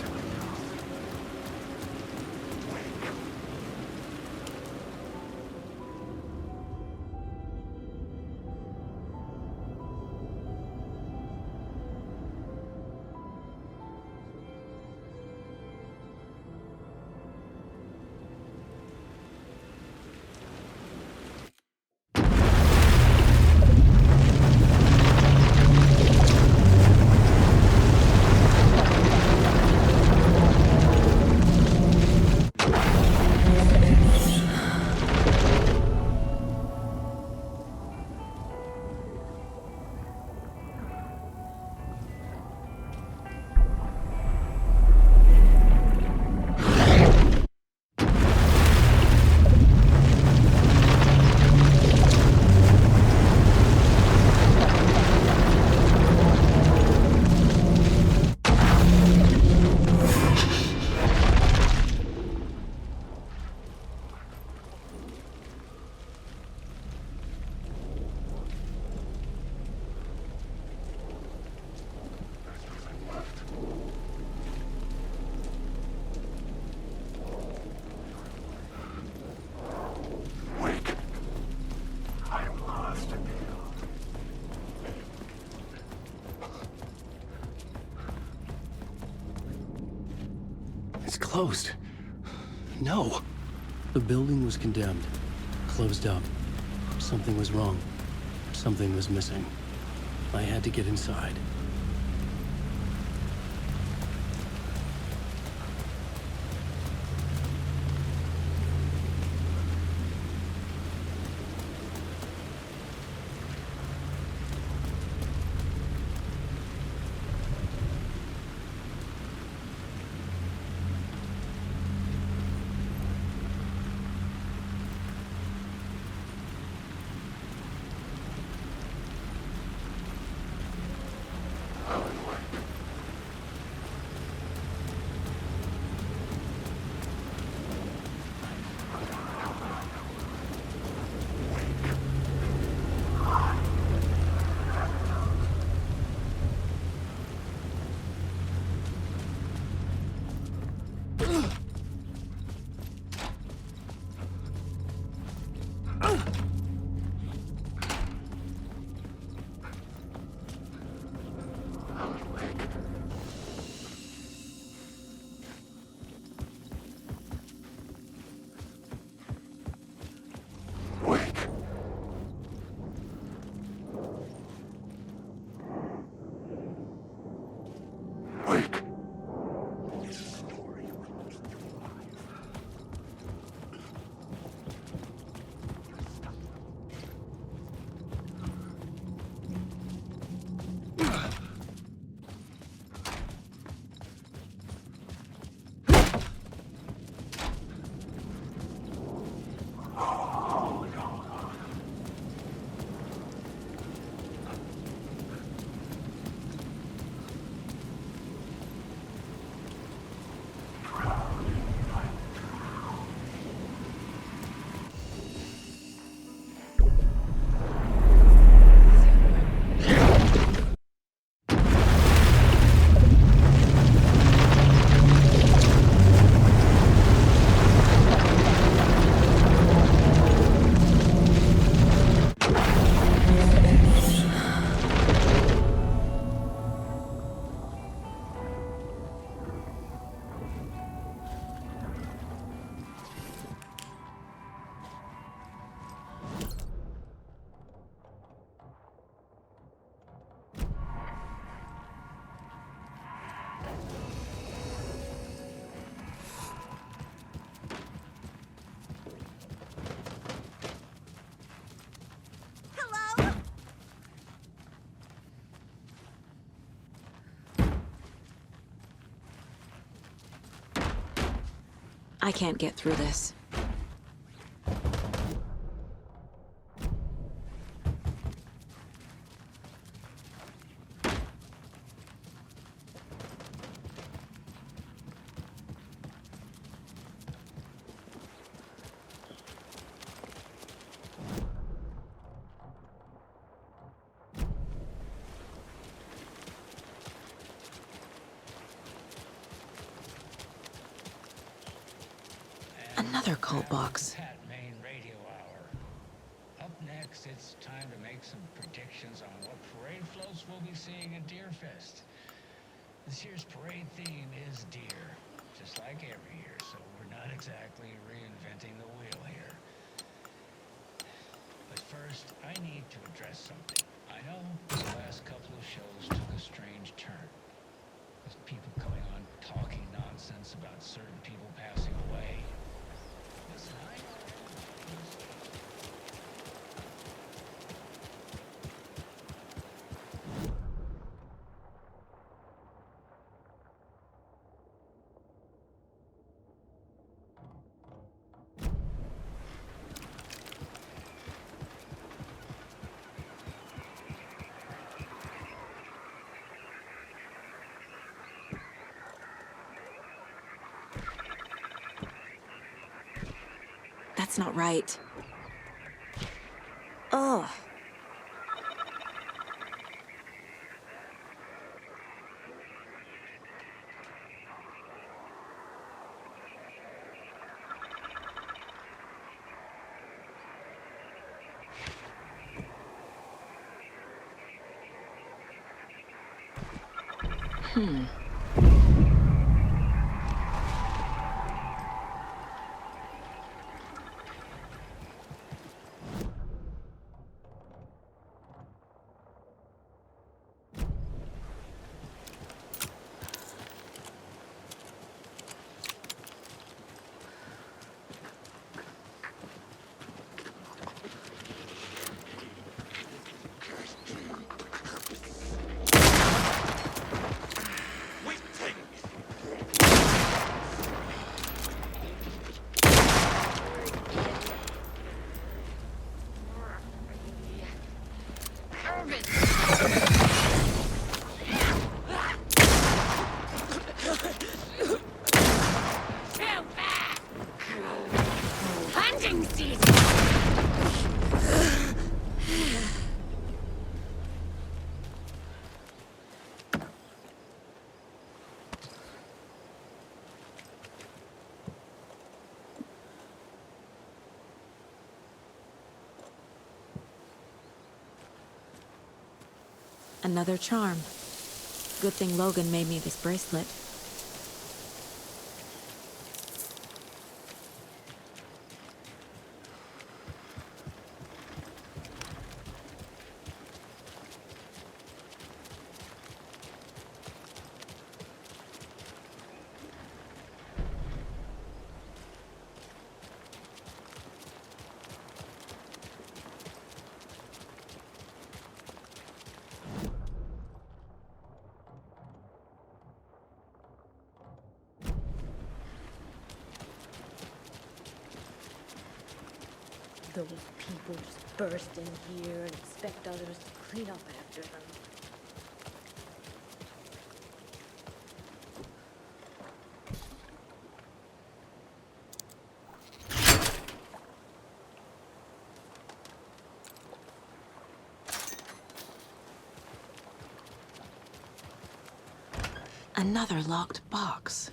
It's closed. No. The building was condemned. Closed up. Something was wrong. Something was missing. I had to get inside. I can't get through this. Another cult box. Main radio hour. Up next, it's time to make some predictions on what parade floats we'll be seeing at Deerfest. This year's parade theme is deer, just like every year, so we're not exactly reinventing the wheel here. But first, I need to address something. I know the last couple of shows took a strange turn, with people coming on talking nonsense about certain people passing away. Listen, I know That's not right. Ugh. Another charm. Good thing Logan made me this bracelet. Those people just burst in here and expect others to clean up after them. Another locked box.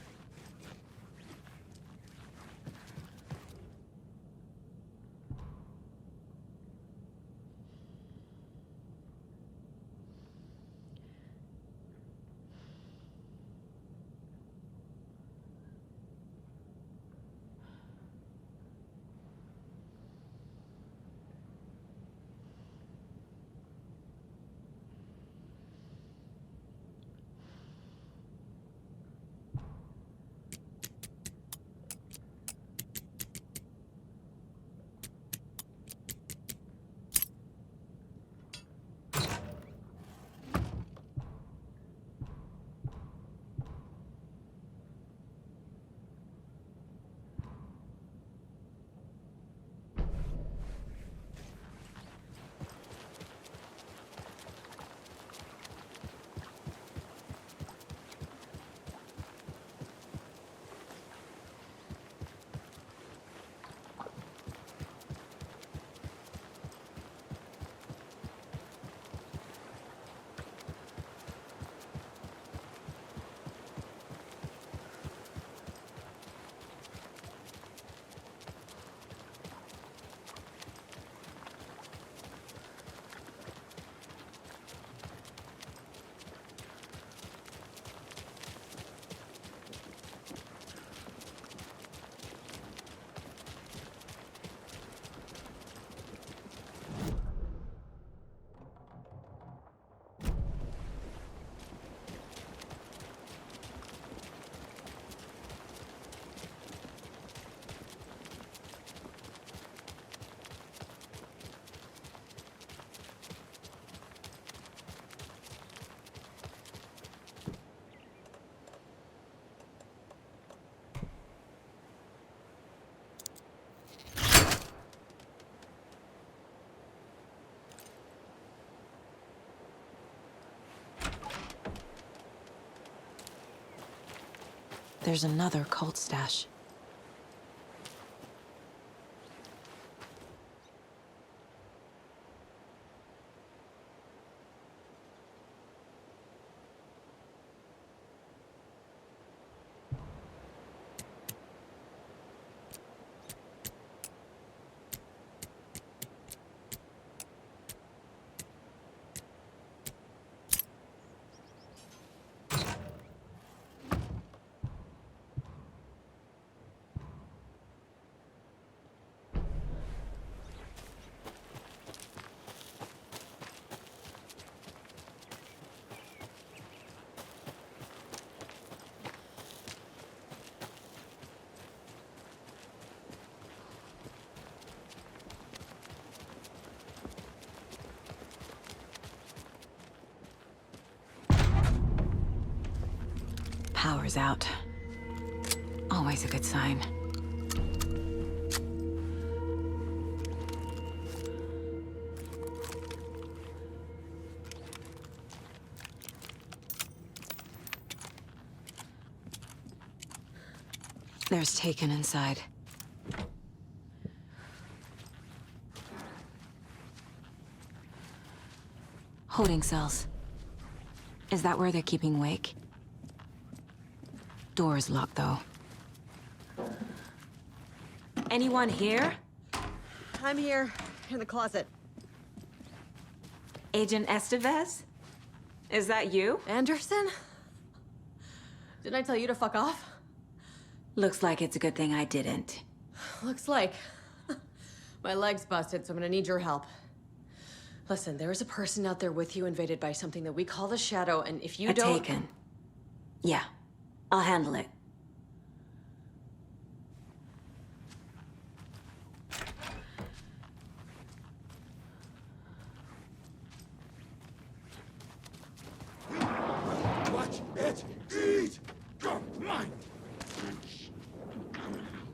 there's another cult stash. Power's out. Always a good sign. There's Taken inside. Holding cells. Is that where they're keeping Wake? Door's locked, though. Anyone here? I'm here, in the closet. Agent Estevez? Is that you? Anderson? Didn't I tell you to fuck off? Looks like it's a good thing I didn't. Looks like. My leg's busted, so I'm gonna need your help. Listen, there is a person out there with you invaded by something that we call the Shadow, and if you don't... Taken. Yeah. I'll handle it. Watch it eat your mind.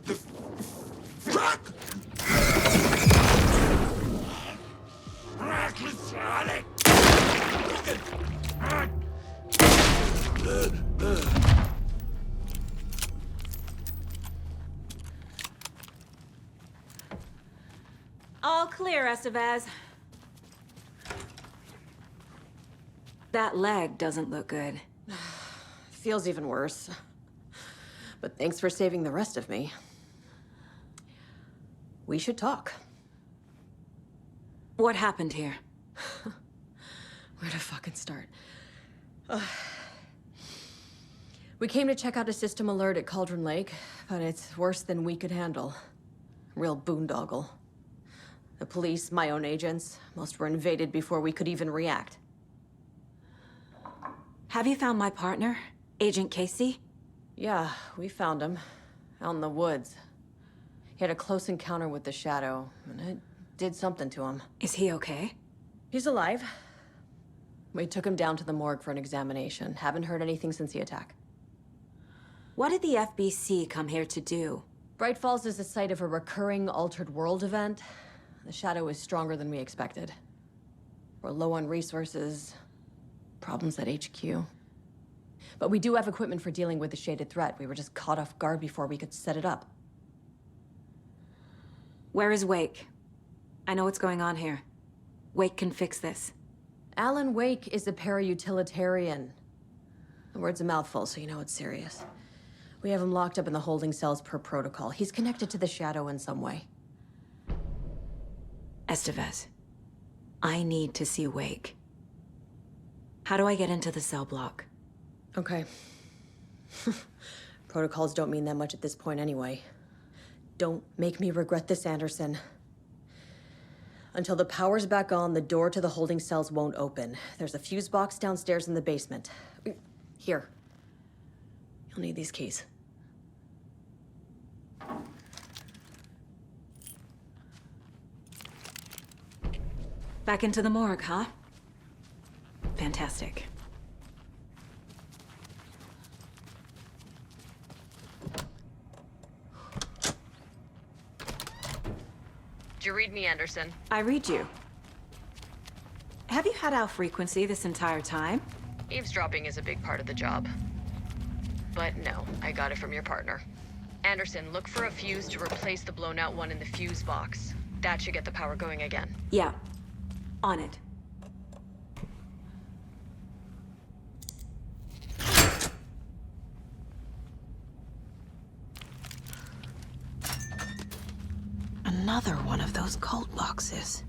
The fuck? Sonic. All clear, Estevez. That leg doesn't look good. Feels even worse. But thanks for saving the rest of me. We should talk. What happened here? Where to fucking start? We came to check out a system alert at Cauldron Lake, but it's worse than we could handle. Real boondoggle. The police, my own agents, most were invaded before we could even react. Have you found my partner, Agent Casey? Yeah, we found him. Out in the woods. He had a close encounter with the Shadow, and it did something to him. Is he okay? He's alive. We took him down to the morgue for an examination. Haven't heard anything since the attack. What did the FBC come here to do? Bright Falls is the site of a recurring altered world event. The Shadow is stronger than we expected. We're low on resources, problems at HQ. But we do have equipment for dealing with the shaded threat. We were just caught off guard before we could set it up. Where is Wake? I know what's going on here. Wake can fix this. Alan Wake is a para-utilitarian. The word's a mouthful, so you know it's serious. We have him locked up in the holding cells per protocol. He's connected to the Shadow in some way. Estevez, I need to see Wake. How do I get into the cell block? Okay. Protocols don't mean that much at this point anyway. Don't make me regret this, Anderson. Until the power's back on, the door to the holding cells won't open. There's a fuse box downstairs in the basement. Here. You'll need these keys. Back into the morgue, huh? Fantastic. Did you read me, Anderson? I read you. Have you had our frequency this entire time? Eavesdropping is a big part of the job. but no, I got it from your partner. Anderson, look for a fuse to replace the blown out one in the fuse box. That should get the power going again. Yeah. On it. Another one of those cult boxes.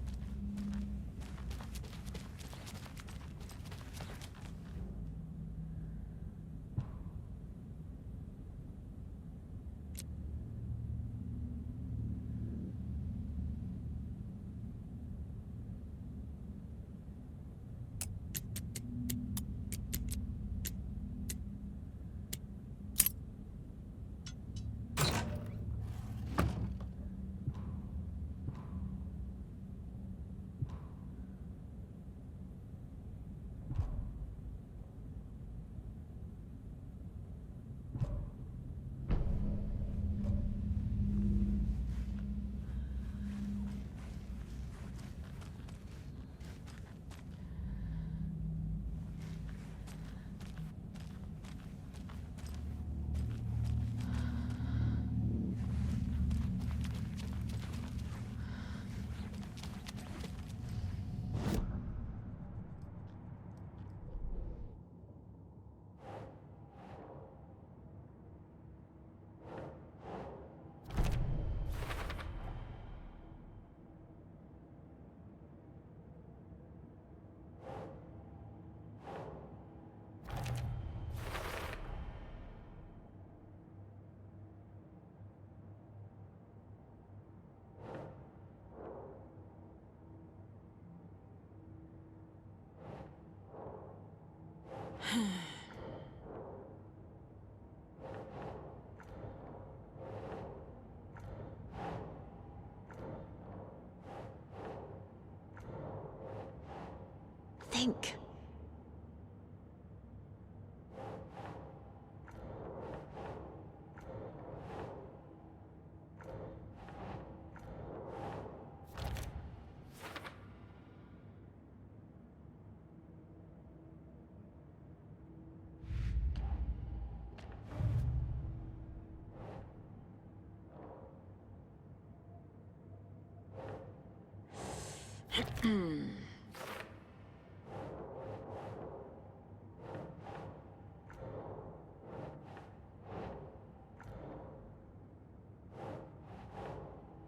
Think.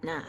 Nah.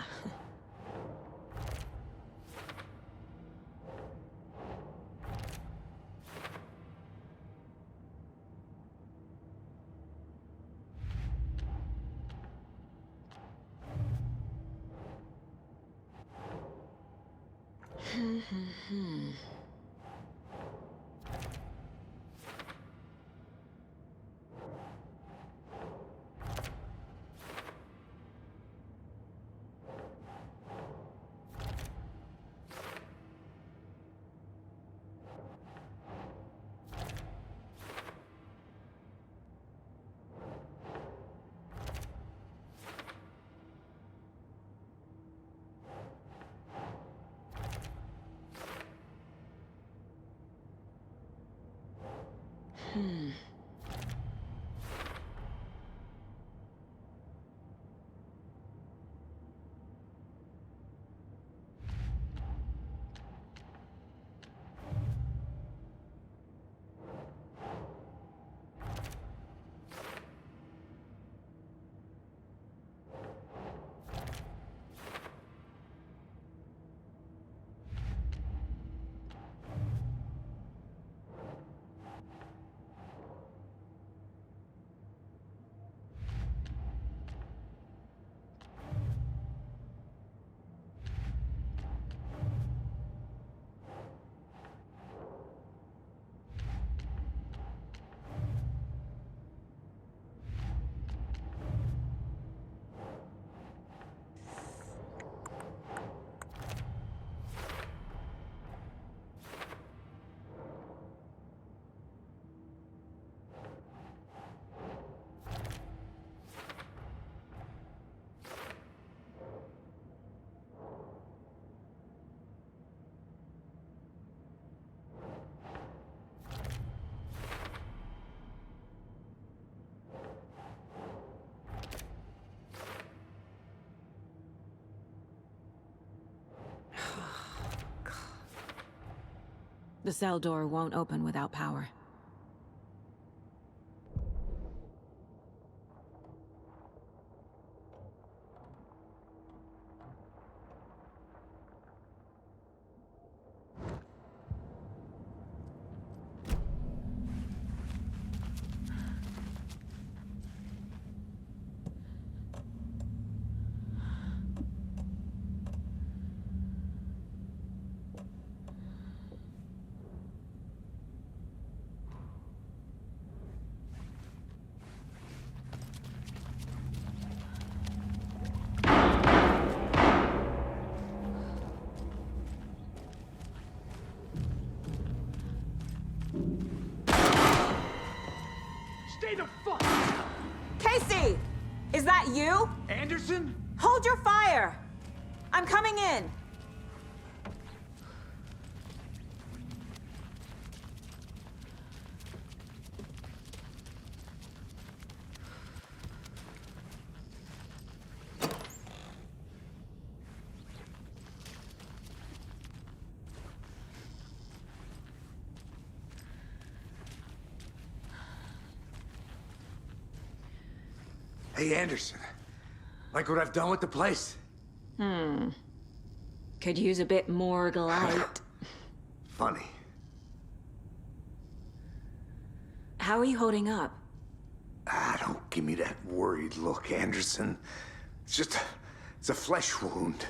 The cell door won't open without power. Stay the fuck! Casey! Is that you? Anderson? Hold your fire! I'm coming in! Hey, Anderson. Like what I've done with the place? Could use a bit more light. Funny. How are you holding up? Don't give me that worried look, Anderson. It's a flesh wound.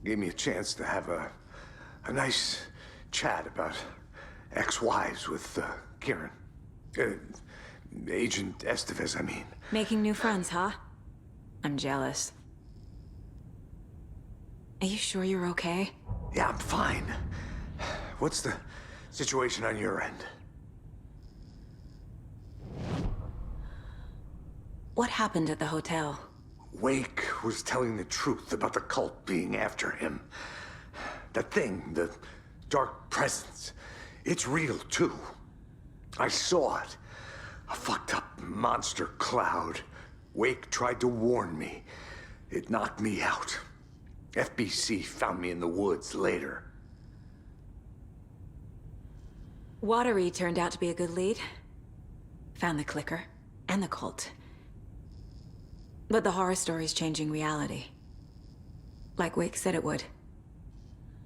Gave me a chance to have a nice chat about ex-wives with Kieran. Agent Estevez, I mean. Making new friends, huh? I'm jealous. Are you sure you're okay? Yeah, I'm fine. What's the situation on your end? What happened at the hotel? Wake was telling the truth about the cult being after him. That thing, the dark presence, it's real too. I saw it. A fucked up monster cloud. Wake tried to warn me. It knocked me out. FBC found me in the woods later. Watery turned out to be a good lead. Found the clicker and the cult. But the horror story's changing reality. Like Wake said it would.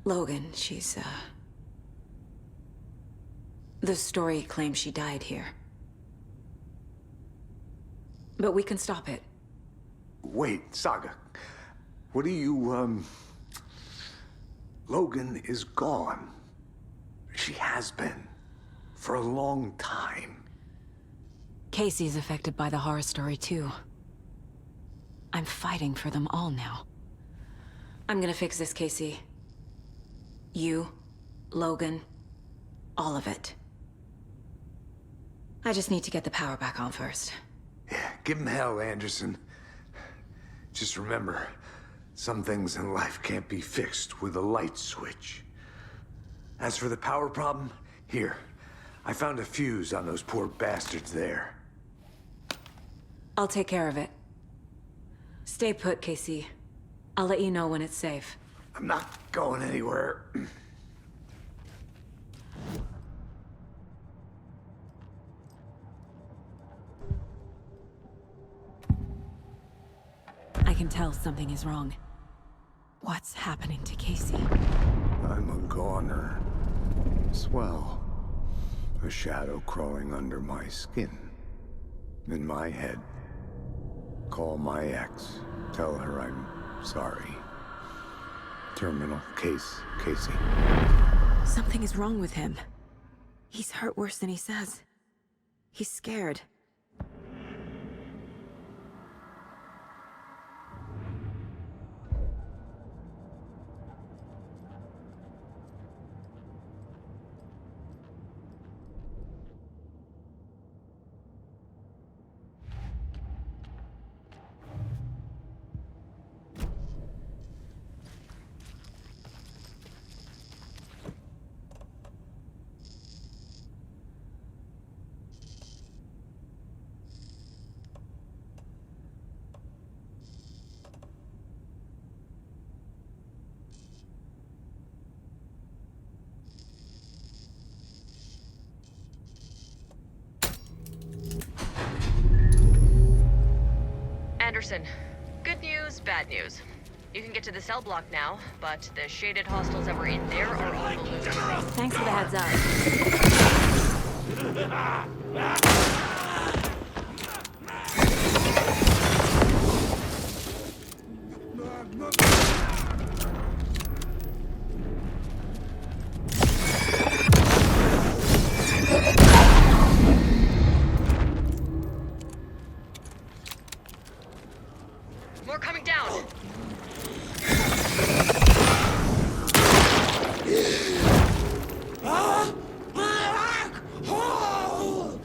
Logan, she's, the story claims she died here. But we can stop it. Wait, Saga. What do you, Logan is gone. She has been. For a long time. Casey's affected by the horror story, too. I'm fighting for them all now. I'm gonna fix this, Casey. You, Logan, all of it. I just need to get the power back on first. Yeah, give him hell, Anderson. Just remember, some things in life can't be fixed with a light switch. As for the power problem, here. I found a fuse on those poor bastards there. I'll take care of it. Stay put, Casey. I'll let you know when it's safe. I'm not going anywhere. I can tell something is wrong. What's happening to Casey? I'm a goner. Swell. A shadow crawling under my skin. In my head. Call my ex. Tell her I'm sorry. Terminal case, Casey. Something is wrong with him. He's hurt worse than he says. He's scared. Anderson. Good news, bad news. You can get to the cell block now, but the shaded hostiles that were in there are on the loose. Thanks for the heads up. More coming down. Black hole!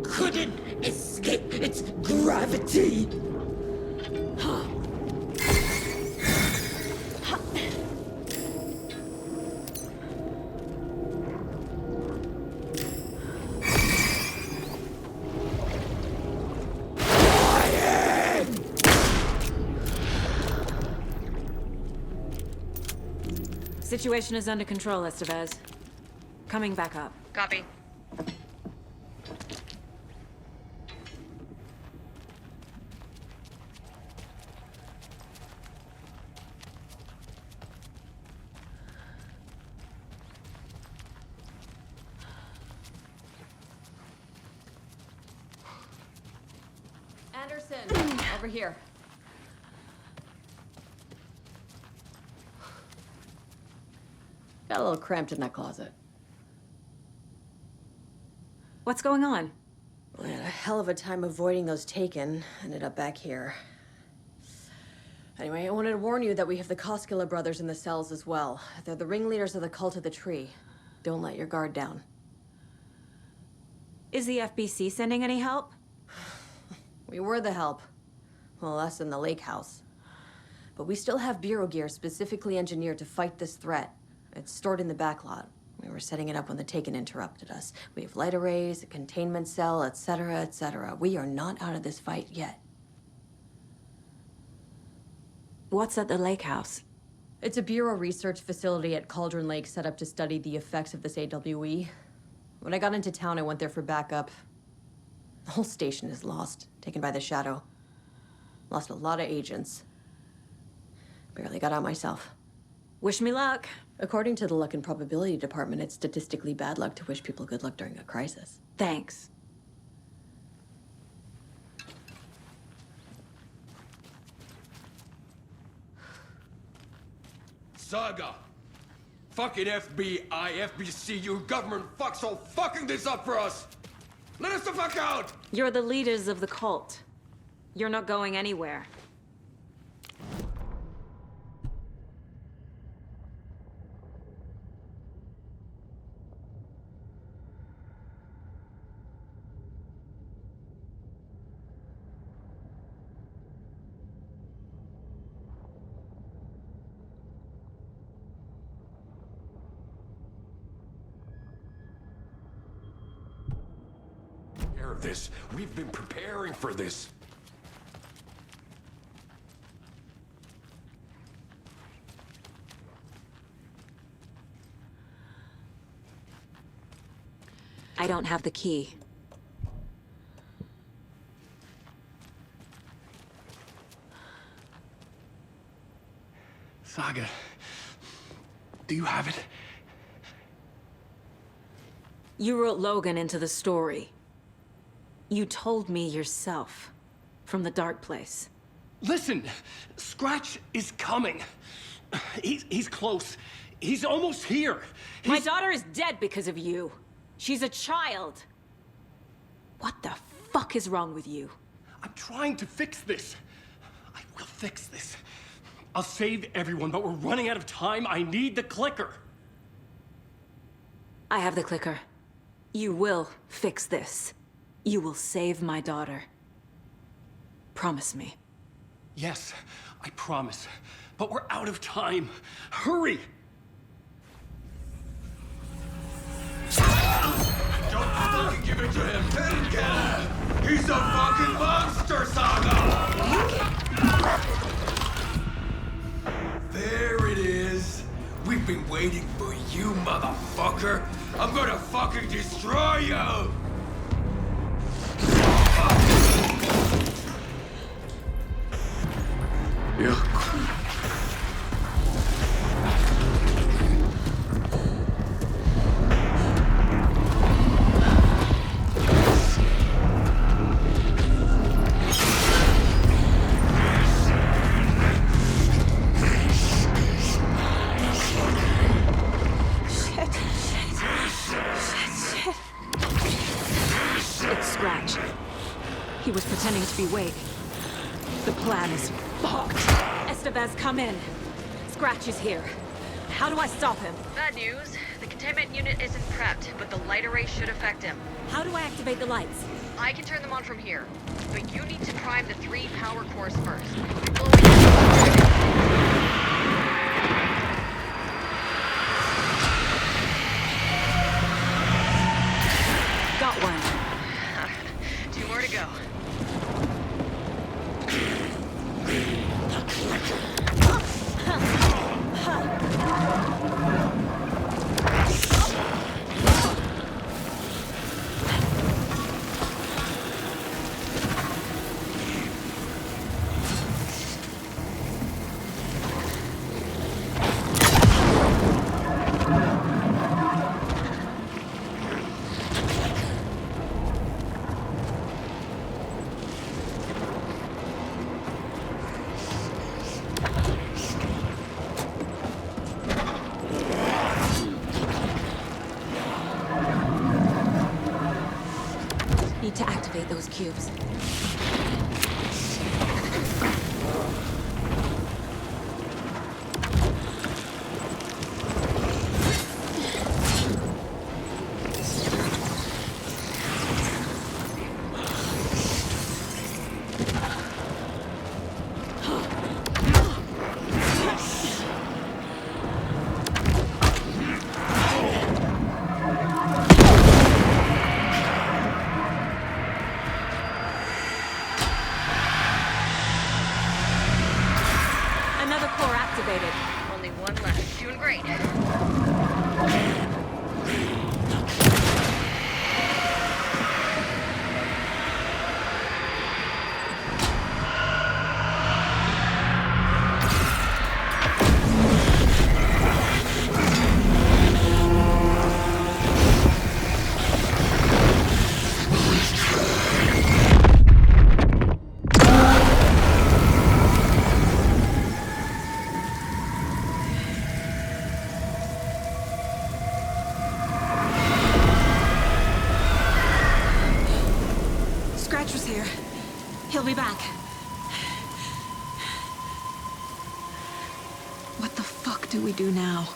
Couldn't escape its gravity. Situation is under control, Estevez. Coming back up. Copy. Anderson, over here. Got a little cramped in that closet. What's going on? We had a hell of a time avoiding those taken. Ended up back here. Anyway, I wanted to warn you that we have the Koskela brothers in the cells as well. They're the ringleaders of the Cult of the Tree. Don't let your guard down. Is the FBC sending any help? We were the help. Well, us in the lake house. But we still have Bureau gear specifically engineered to fight this threat. It's stored in the backlot. We were setting it up when the Taken interrupted us. We have light arrays, a containment cell, etc., etc. We are not out of this fight yet. What's at the lake house? It's a Bureau research facility at Cauldron Lake set up to study the effects of this AWE. When I got into town, I went there for backup. The whole station is lost, taken by the Shadow. Lost a lot of agents. Barely got out myself. Wish me luck. According to the Luck and Probability Department, it's statistically bad luck to wish people good luck during a crisis. Thanks. Saga! Fucking FBI, FBC, you government fucks all fucking this up for us! Let us the fuck out! You're the leaders of the cult. You're not going anywhere. This. We've been preparing for this. I don't have the key. Saga, do you have it? You wrote Logan into the story. You told me yourself, from the dark place. Listen, Scratch is coming. He's close. He's almost here. My daughter is dead because of you. She's a child. What the fuck is wrong with you? I'm trying to fix this. I will fix this. I'll save everyone, but we're running out of time. I need the clicker. I have the clicker. You will fix this. You will save my daughter. Promise me. Yes, I promise. But we're out of time. Hurry! Don't fucking give it to him! Take him! He's a fucking monster, Saga! There it is. We've been waiting for you, motherfucker. I'm gonna fucking destroy you! He was pretending to be Wake. The plan is fucked. Estevez, come in. Scratch is here. How do I stop him? Bad news. The containment unit isn't prepped, but the light array should affect him. How do I activate the lights? I can turn them on from here, but you need to prime the 3 power cores first. Got one. 2 more to go. Need to activate those cubes. Only one left. Doing great. He'll be back. What the fuck do we do now?